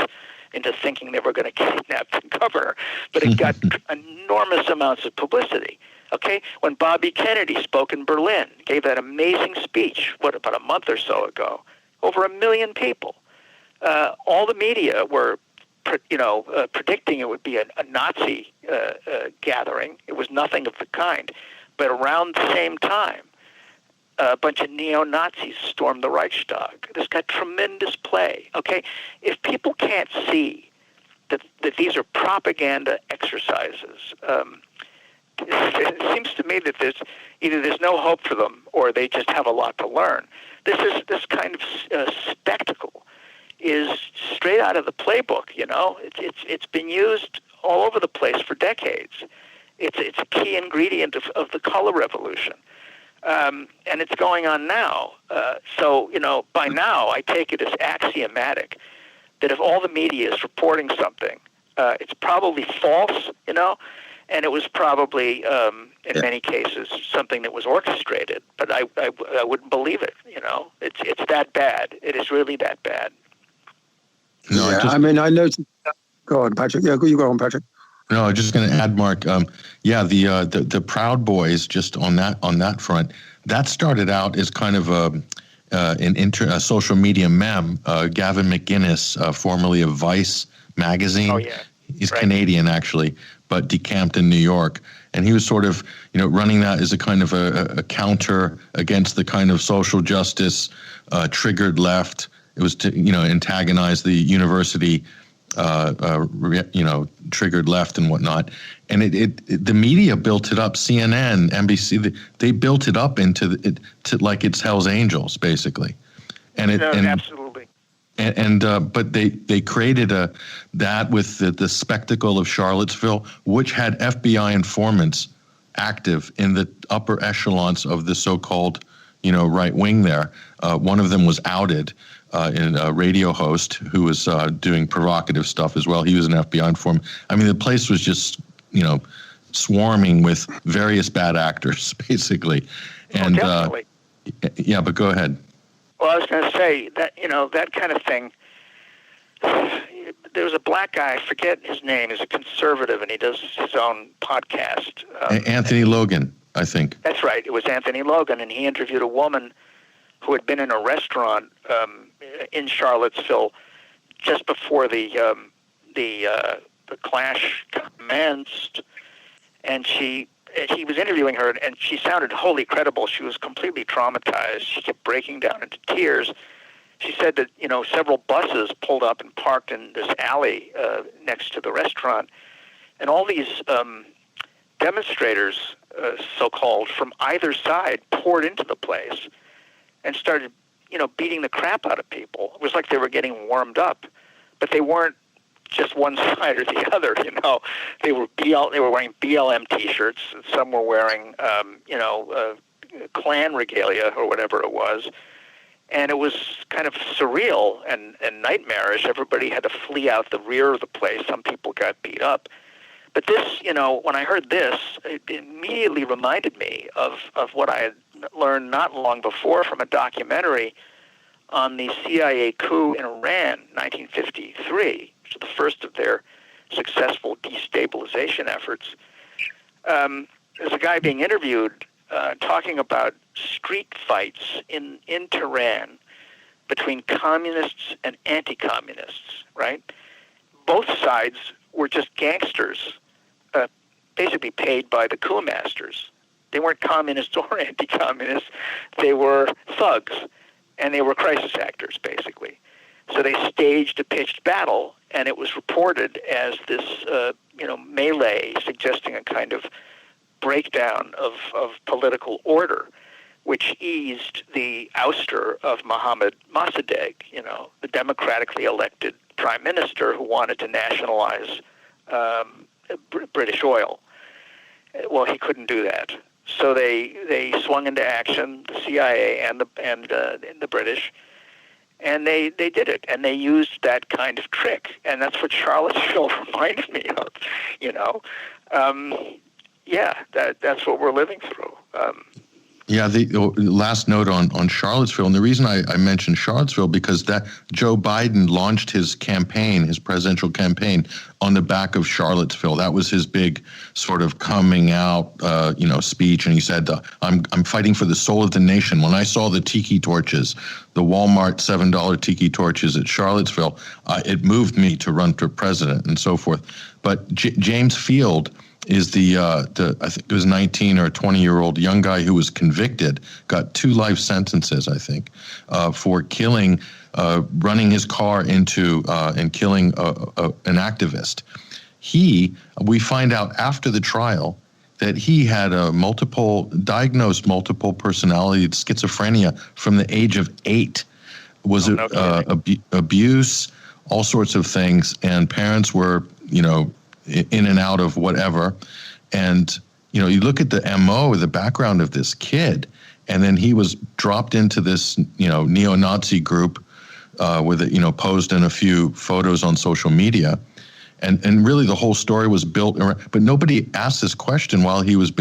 into thinking they were going to kidnap the governor. But it got enormous amounts of publicity. Okay, when Bobby Kennedy spoke in Berlin, gave that amazing speech, about a month or so ago, over 1 million people. All the media were, predicting it would be a Nazi gathering. It was nothing of the kind. But around the same time, a bunch of neo-Nazis stormed the Reichstag. This got tremendous play. Okay, if people can't see that these are propaganda exercises, it seems to me that there's no hope for them, or they just have a lot to learn. This kind of spectacle is straight out of the playbook. It's been used all over the place for decades. It's a key ingredient of the color revolution, and it's going on now. So by now I take it as axiomatic that if all the media is reporting something, it's probably false. And it was probably, in many cases, something that was orchestrated. But I wouldn't believe it. It's that bad. It is really that bad. No, yeah, I noticed. Go on, Patrick. Yeah, you go on, Patrick. No, I'm just going to add, Mark. The Proud Boys, just on that front, that started out as kind of a social media meme. Gavin McGinnis, formerly of Vice magazine. Oh yeah. He's right. Canadian, actually, but decamped in New York. And he was sort of, running that as a kind of a counter against the kind of social justice triggered left. It was to, antagonize the university, triggered left and whatnot. And the media built it up. CNN, NBC, they built it up to like it's Hell's Angels, basically. And absolutely. But they created that with the spectacle of Charlottesville, which had FBI informants active in the upper echelons of the so-called, right wing there. One of them was outed in a radio host who was doing provocative stuff as well. He was an FBI informant. I mean, the place was just, swarming with various bad actors, basically. And definitely. Yeah, but go ahead. Well, I was going to say that, that kind of thing. There was a black guy, I forget his name, he's a conservative, and he does his own podcast. Anthony Logan, I think. That's right. It was Anthony Logan, and he interviewed a woman who had been in a restaurant in Charlottesville just before the clash commenced, and he was interviewing her, and she sounded wholly credible. She was completely traumatized. She kept breaking down into tears. She said that, several buses pulled up and parked in this alley next to the restaurant, and all these demonstrators, so-called, from either side poured into the place and started, beating the crap out of people. It was like they were getting warmed up, but they weren't just one side or the other. They were wearing BLM T-shirts, and some were wearing, Klan regalia or whatever it was, and it was kind of surreal and nightmarish. Everybody had to flee out the rear of the place. Some people got beat up. But this, when I heard this, it immediately reminded me of what I had learned not long before from a documentary on the CIA coup in Iran, 1953, which was the first of their successful destabilization efforts. There's a guy being interviewed talking about street fights in Tehran between communists and anti-communists, right? Both sides were just gangsters, basically paid by the coup masters. They weren't communists or anti-communists. They were thugs, and they were crisis actors, basically. So they staged a pitched battle, and it was reported as this, melee, suggesting a kind of breakdown of political order, which eased the ouster of Mohammad Mossadegh, the democratically elected prime minister who wanted to nationalize British oil. Well, he couldn't do that. So they swung into action, the CIA and the British, and they did it, and they used that kind of trick, and that's what Charlottesville reminded me of. That's what we're living through. Yeah, the last note on Charlottesville, and the reason I mentioned Charlottesville because that Joe Biden launched his campaign, his presidential campaign, on the back of Charlottesville. That was his big sort of coming out, speech, and he said, "I'm fighting for the soul of the nation." When I saw the tiki torches, the Walmart $7 tiki torches at Charlottesville, it moved me to run for president and so forth. But James Field is the I think it was 19 or 20-year-old young guy who was convicted, got 2 life sentences, I think, for killing, running his car into and killing an activist. We find out after the trial that he had diagnosed multiple personality schizophrenia from the age of 8. Was it abuse, all sorts of things, and parents were, in and out of whatever. And, you look at the MO, the background of this kid, and then he was dropped into this, neo-Nazi group with it, posed in a few photos on social media. And really the whole story was built around, but nobody asked this question while he was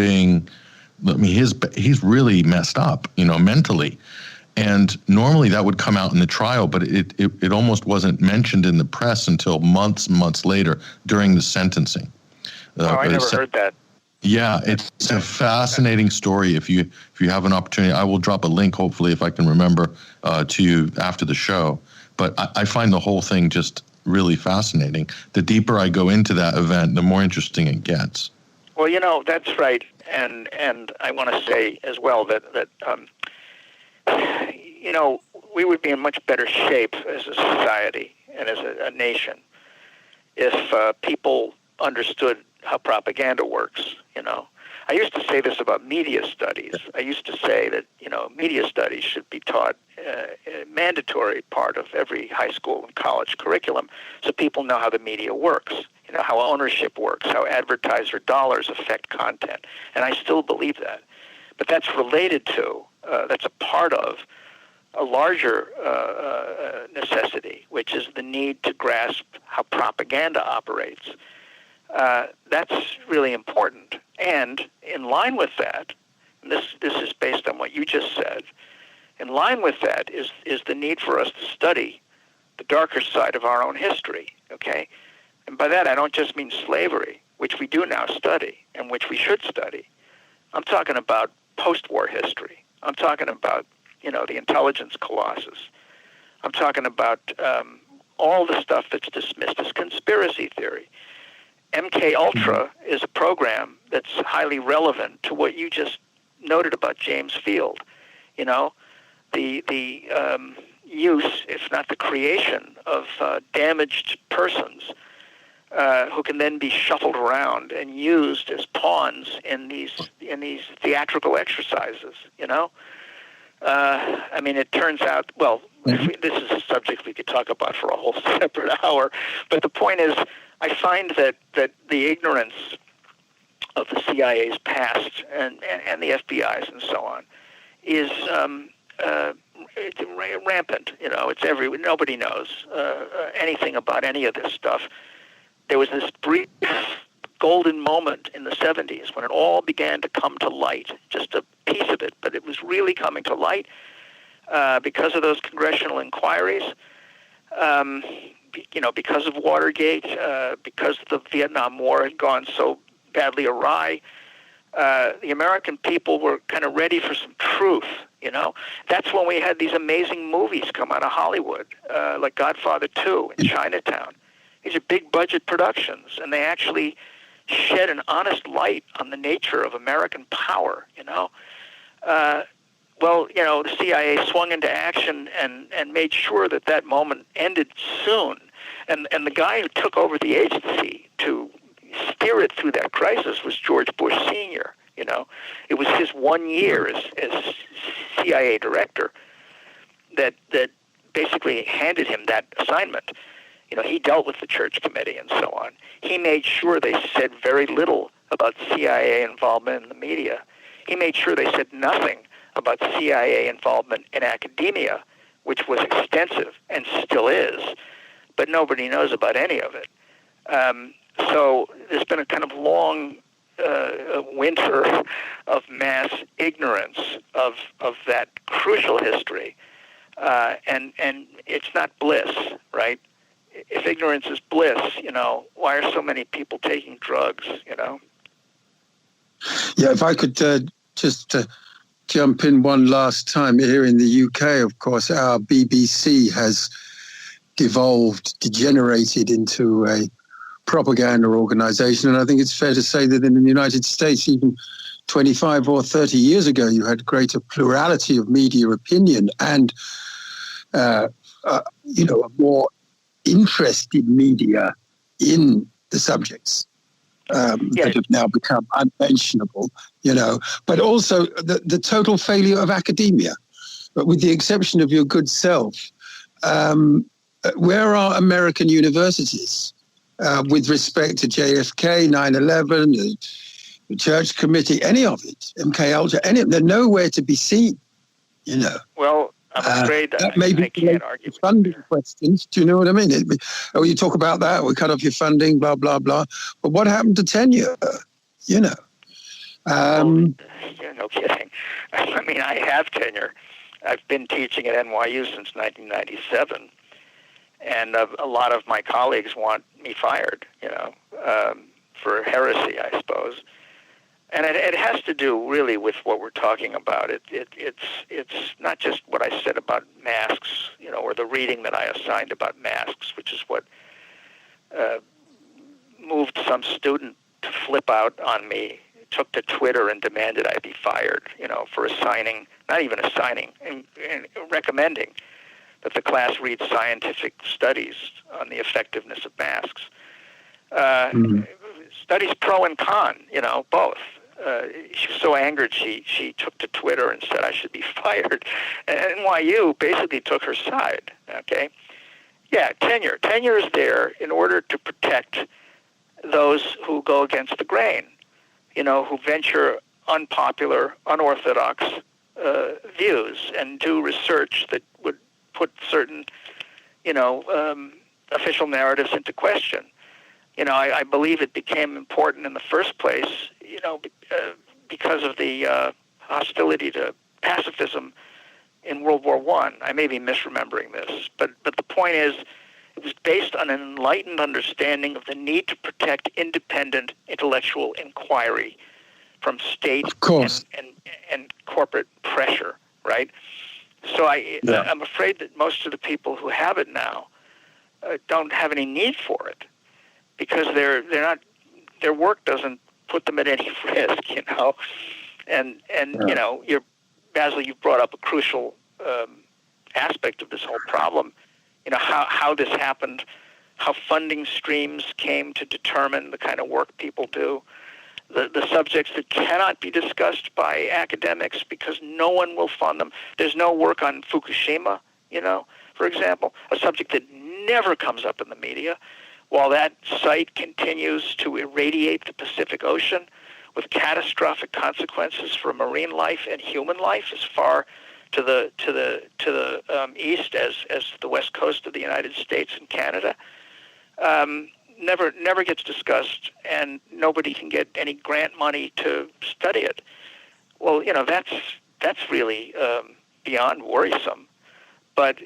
he's really messed up, mentally. And normally that would come out in the trial, but it almost wasn't mentioned in the press until months and months later during the sentencing. I never heard that. Yeah, it's a fascinating story. If you have an opportunity, I will drop a link, hopefully, if I can remember, to you after the show. But I find the whole thing just really fascinating. The deeper I go into that event, the more interesting it gets. Well, that's right. And I want to say as well that we would be in much better shape as a society and as a nation if people understood how propaganda works. I used to say this about media studies. I used to say that, media studies should be taught a mandatory part of every high school and college curriculum so people know how the media works, how ownership works, how advertiser dollars affect content. And I still believe that. But that's related to, that's a part of a larger necessity, which is the need to grasp how propaganda operates. That's really important. And in line with that, and this is based on what you just said, in line with that is the need for us to study the darker side of our own history, okay? And by that, I don't just mean slavery, which we do now study and which we should study. I'm talking about post-war history. I'm talking about, the intelligence colossus. I'm talking about all the stuff that's dismissed as conspiracy theory. MK Ultra is a program that's highly relevant to what you just noted about James Field. The use, if not the creation, of damaged persons who can then be shuffled around and used as pawns in these theatrical exercises. It turns out, this is a subject we could talk about for a whole separate hour, but the point is, I find that the ignorance of the CIA's past and the FBI's and so on is it's rampant. It's everywhere. Nobody knows anything about any of this stuff. There was this brief golden moment in the 70s when it all began to come to light, just a piece of it, but it was really coming to light because of those congressional inquiries, because of Watergate, because the Vietnam War had gone so badly awry. The American people were kind of ready for some truth, That's when we had these amazing movies come out of Hollywood, like Godfather 2 and Chinatown. These are big budget productions, and they actually shed an honest light on the nature of American power, the CIA swung into action and made sure that moment ended soon. And the guy who took over the agency to steer it through that crisis was George Bush Sr., It was his 1 year as CIA director that basically handed him that assignment. He dealt with the Church Committee and so on. He made sure they said very little about CIA involvement in the media. He made sure they said nothing about CIA involvement in academia, which was extensive and still is, but nobody knows about any of it. So there's been a kind of long winter of mass ignorance of that crucial history, and it's not bliss, right? If ignorance is bliss, why are so many people taking drugs, Yeah, if I could just jump in one last time. Here in the UK, of course, our BBC has degenerated into a propaganda organization. And I think it's fair to say that in the United States, even 25 or 30 years ago, you had greater plurality of media opinion and, a more interested media in the subjects that have now become unmentionable, but also the total failure of academia. But with the exception of your good self, where are American universities with respect to JFK, 9/11, the Church Committee, any of it, MK Ultra, any of them? They're nowhere to be seen, Well, I'm afraid that may be I can't argue with funding questions. Do you know what I mean? You talk about that, we cut off your funding, blah, blah, blah. But what happened to tenure, no kidding. I mean, I have tenure. I've been teaching at NYU since 1997. And a lot of my colleagues want me fired, for heresy, I suppose. And it has to do really with what we're talking about. It's not just what I said about masks, or the reading that I assigned about masks, which is what moved some student to flip out on me, took to Twitter and demanded I be fired, for not even assigning, and recommending that the class read scientific studies on the effectiveness of masks. Studies pro and con, both. She was so angered she took to Twitter and said I should be fired. And NYU basically took her side, okay? Yeah, tenure. Tenure is there in order to protect those who go against the grain, who venture unpopular, unorthodox views and do research that would put certain, official narratives into question. I believe it became important in the first place, because of the hostility to pacifism in World War I may be misremembering this, but the point is, it was based on an enlightened understanding of the need to protect independent intellectual inquiry from state and corporate pressure, right? So I'm afraid that most of the people who have it now don't have any need for it, because their work doesn't put them at any risk, And Basil, you brought up a crucial aspect of this whole problem. How this happened, how funding streams came to determine the kind of work people do, the subjects that cannot be discussed by academics because no one will fund them. There's no work on Fukushima, for example, a subject that never comes up in the media, while that site continues to irradiate the Pacific Ocean with catastrophic consequences for marine life and human life as far to the east as the west coast of the United States and Canada. Never gets discussed, and nobody can get any grant money to study it. Well, that's really beyond worrisome. But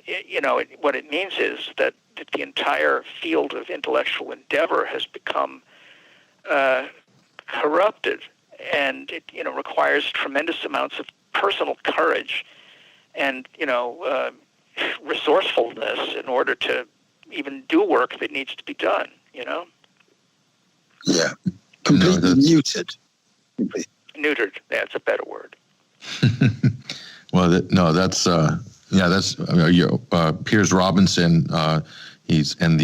what it means is that the entire field of intellectual endeavor has become corrupted, and it requires tremendous amounts of personal courage and resourcefulness in order to even do work that needs to be done. Yeah, completely neutered. Neutered. That's a better word. Well, that's Piers Robinson. He's in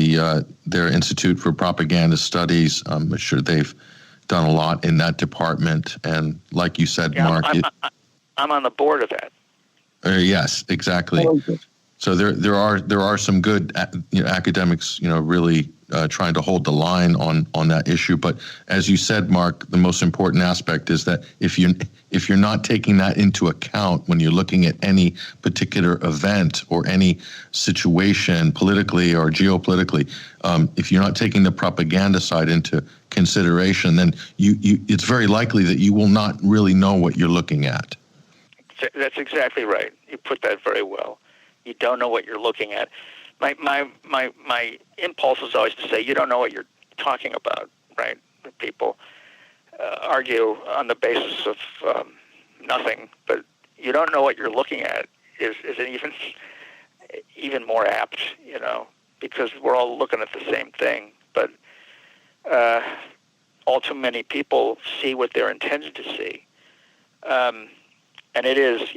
their Institute for Propaganda Studies. I'm sure they've done a lot in that department. And like you said, Mark, I'm on the board of that. Yes, exactly. So there are some good academics, really trying to hold the line on that issue. But as you said, Mark, the most important aspect is that if you're not taking that into account when you're looking at any particular event or any situation politically or geopolitically, if you're not taking the propaganda side into consideration, then it's very likely that you will not really know what you're looking at. That's exactly right. You put that very well. You don't know what you're looking at. My impulse is always to say, you don't know what you're talking about, right? People argue on the basis of nothing, but you don't know what you're looking at is an even more apt, because we're all looking at the same thing, but all too many people see what they're intended to see. And it is,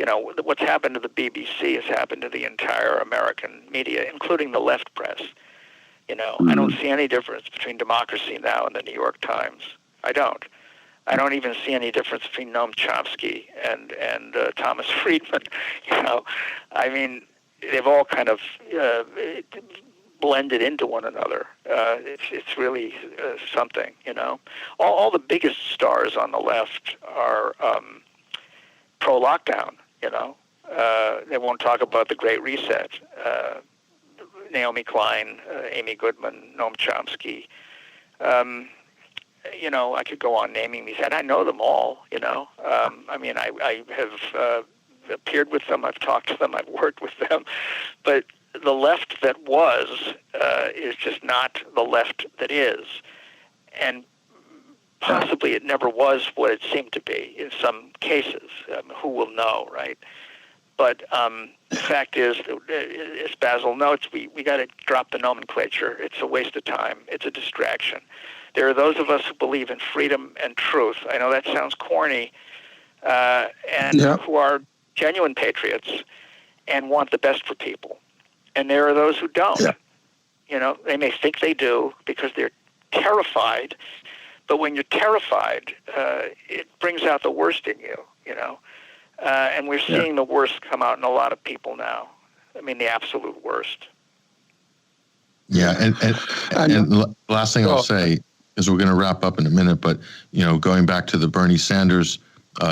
what's happened to the BBC has happened to the entire American media, including the left press. I don't see any difference between Democracy Now! And the New York Times. I don't. I don't even see any difference between Noam Chomsky and Thomas Friedman. I mean, they've all kind of blended into one another. It's really something. All the biggest stars on the left are pro-lockdown, They won't talk about the Great Reset. Naomi Klein, Amy Goodman, Noam Chomsky. I could go on naming these, and I know them all, I have appeared with them, I've talked to them, I've worked with them, but the left that was is just not the left that is. And possibly it never was what it seemed to be in some cases. Who will know, right? But the fact is, as Basil notes, we got to drop the nomenclature. It's a waste of time. It's a distraction. There are those of us who believe in freedom and truth. I know that sounds corny, who are genuine patriots and want the best for people. And there are those who don't. Yeah. They may think they do because they're terrified. But when you're terrified, it brings out the worst in you, and we're seeing the worst come out in a lot of people now. I mean, the absolute worst. Yeah, and last thing I'll say is we're going to wrap up in a minute, but, going back to the Bernie Sanders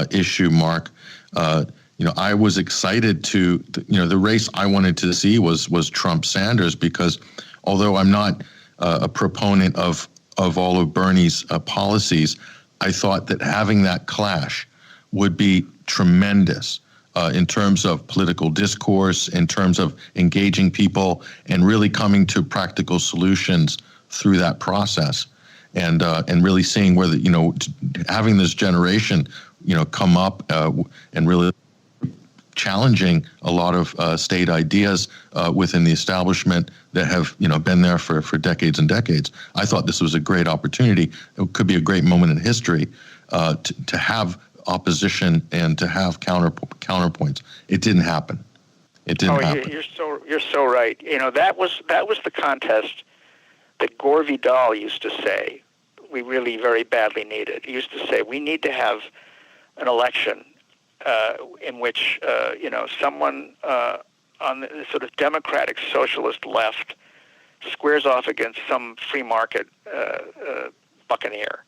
issue, Mark, I was excited to, the race I wanted to see was Trump-Sanders, because although I'm not a proponent of all of Bernie's policies, I thought that having that clash would be tremendous in terms of political discourse, in terms of engaging people, and really coming to practical solutions through that process, and really seeing whether having this generation come up and really challenging a lot of state ideas within the establishment that have been there for decades and decades. I thought this was a great opportunity. It could be a great moment in history to have opposition and to have counterpoints. It didn't happen. It didn't happen. You're so right. That was the contest that Gore Vidal used to say we really very badly needed. He used to say we need to have an election in which someone on the sort of democratic socialist left squares off against some free market buccaneer.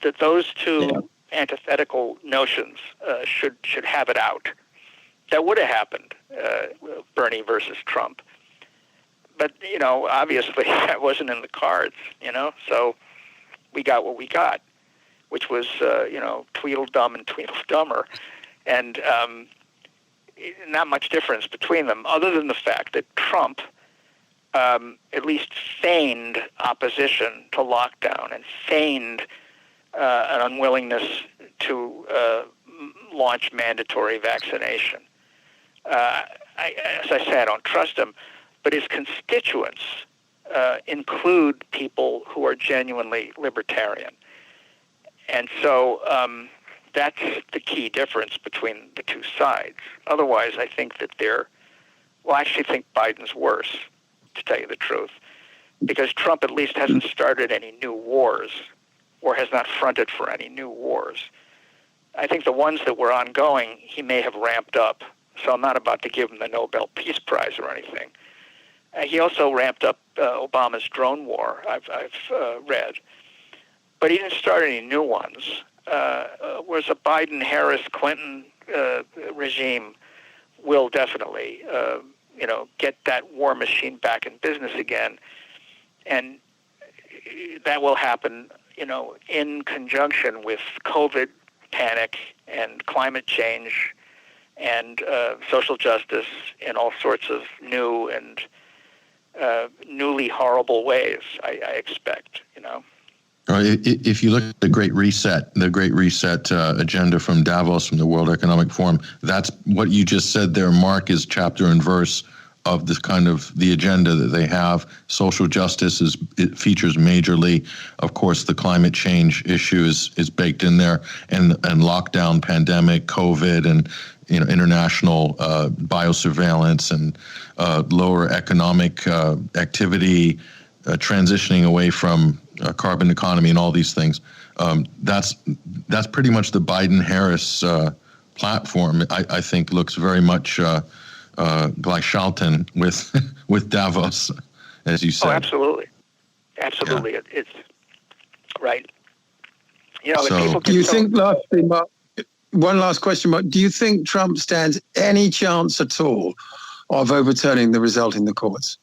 That those two antithetical notions should have it out. That would have happened, Bernie versus Trump. But obviously that wasn't in the cards. So we got what we got, which was, Tweedledum and Tweedledummer, and not much difference between them, other than the fact that Trump at least feigned opposition to lockdown and feigned an unwillingness to launch mandatory vaccination. As I say, I don't trust him, but his constituents include people who are genuinely libertarian. And so that's the key difference between the two sides. Otherwise, I think that I actually think Biden's worse, to tell you the truth, because Trump at least hasn't started any new wars or has not fronted for any new wars. I think the ones that were ongoing, he may have ramped up. So I'm not about to give him the Nobel Peace Prize or anything. He also ramped up Obama's drone war, I've read. But he didn't start any new ones. Whereas a Biden, Harris, Clinton regime will definitely, get that war machine back in business again. And that will happen, in conjunction with COVID panic and climate change and social justice in all sorts of new and newly horrible ways, I expect, If you look at the Great Reset agenda from Davos, from the World Economic Forum, that's what you just said there, Mark, is chapter and verse of this kind of the agenda that they have. Social justice it features majorly. Of course, the climate change issue is baked in there, and lockdown, pandemic, COVID, and international biosurveillance and lower economic activity, transitioning away from carbon economy and all these things. That's pretty much the Biden-Harris platform. I think looks very much Gleichschalten with Davos, as you said. Oh, absolutely. Yeah. It's right. So, do you think, lastly, Mark, one last question, Mark, do you think Trump stands any chance at all of overturning the result in the courts?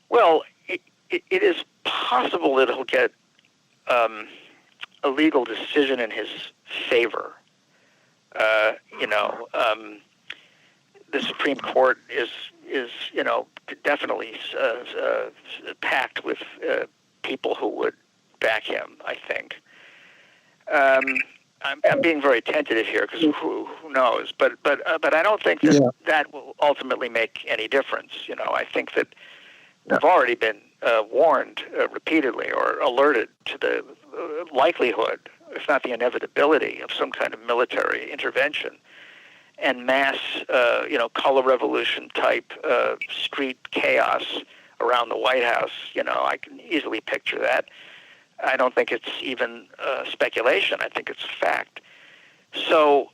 Well, it is possible that he'll get a legal decision in his favor. The Supreme Court is definitely packed with people who would back him, I think. I'm being very tentative here because who knows? But I don't think that will ultimately make any difference. I think that we've already been warned repeatedly or alerted to the likelihood, if not the inevitability, of some kind of military intervention and mass, color revolution type street chaos around the White House. I can easily picture that. I don't think it's even speculation. I think it's fact. So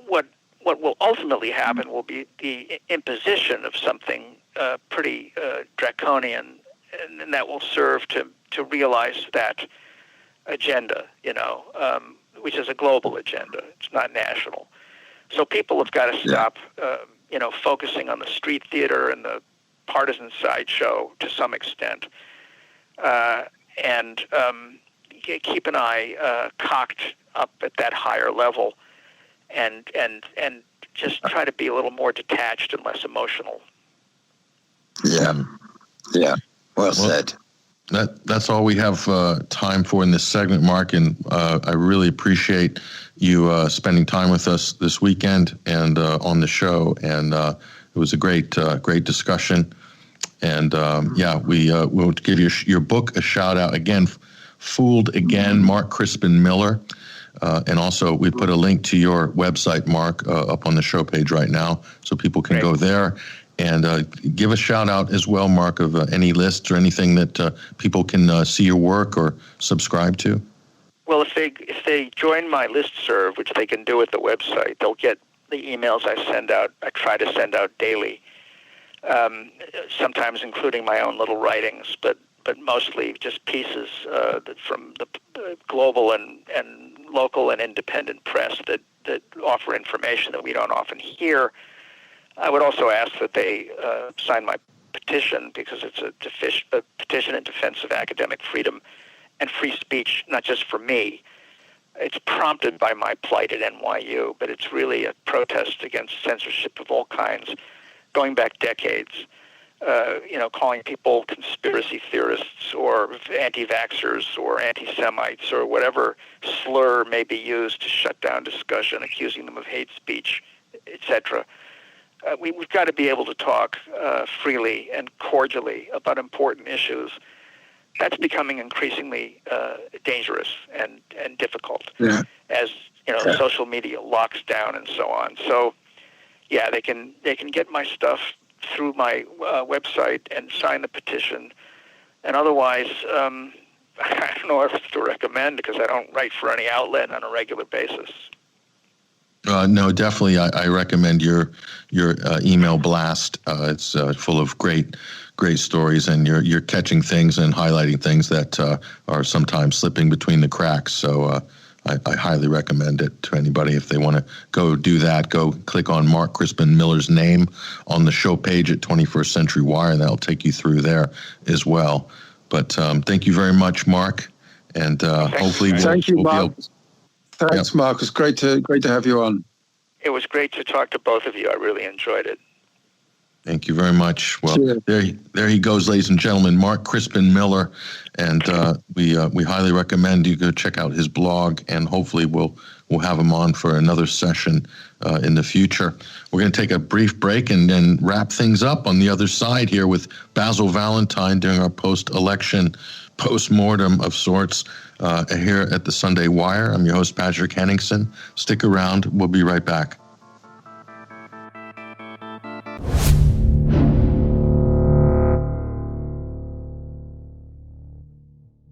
what will ultimately happen will be the imposition of something pretty draconian, and that will serve to realize that agenda, which is a global agenda. It's not national. So people have got to stop, focusing on the street theater and the partisan sideshow to some extent, and keep an eye cocked up at that higher level, and just try to be a little more detached and less emotional. Yeah. Well said. That's all we have time for in this segment, Mark, and I really appreciate you spending time with us this weekend and on the show. And it was a great discussion. And we'll give your book a shout out again. Fooled Again, Mark Crispin Miller. And also we put a link to your website, Mark, up on the show page right now, so people can go there. And give a shout out as well, Mark, of any lists or anything that people can see your work or subscribe to. Well, if they join my listserv, which they can do at the website, they'll get the emails I send out. I try to send out daily, sometimes including my own little writings, but mostly just pieces from the global and local and independent press that offer information that we don't often hear. I would also ask that they sign my petition, because it's a petition in defense of academic freedom and free speech, not just for me. It's prompted by my plight at NYU, but it's really a protest against censorship of all kinds, going back decades. Calling people conspiracy theorists or anti-vaxxers or anti-Semites or whatever slur may be used to shut down discussion, accusing them of hate speech, etc. We've got to be able to talk freely and cordially about important issues. That's becoming increasingly dangerous and difficult as social media locks down and so on. So, they can get my stuff through my website and sign the petition. And otherwise, I don't know what to recommend, because I don't write for any outlet on a regular basis. No, definitely. I recommend your email blast. It's full of great stories, and you're catching things and highlighting things that are sometimes slipping between the cracks. So I highly recommend it to anybody. If they want to go do that, go click on Mark Crispin Miller's name on the show page at 21st Century Wire, and that'll take you through there as well. But thank you very much, Mark, and hopefully thank you, Mark. Thanks, Yep. Mark. It's great to have you on. It was great to talk to both of you. I really enjoyed it. Thank you very much. Well, Sure. there he goes, ladies and gentlemen, Mark Crispin Miller, and we highly recommend you go check out his blog, and hopefully we'll have him on for another session in the future. We're going to take a brief break and then wrap things up on the other side here with Basil Valentine during our post-election post-mortem of sorts here at the Sunday Wire. I'm your host, Patrick Henningsen. Stick around. We'll be right back.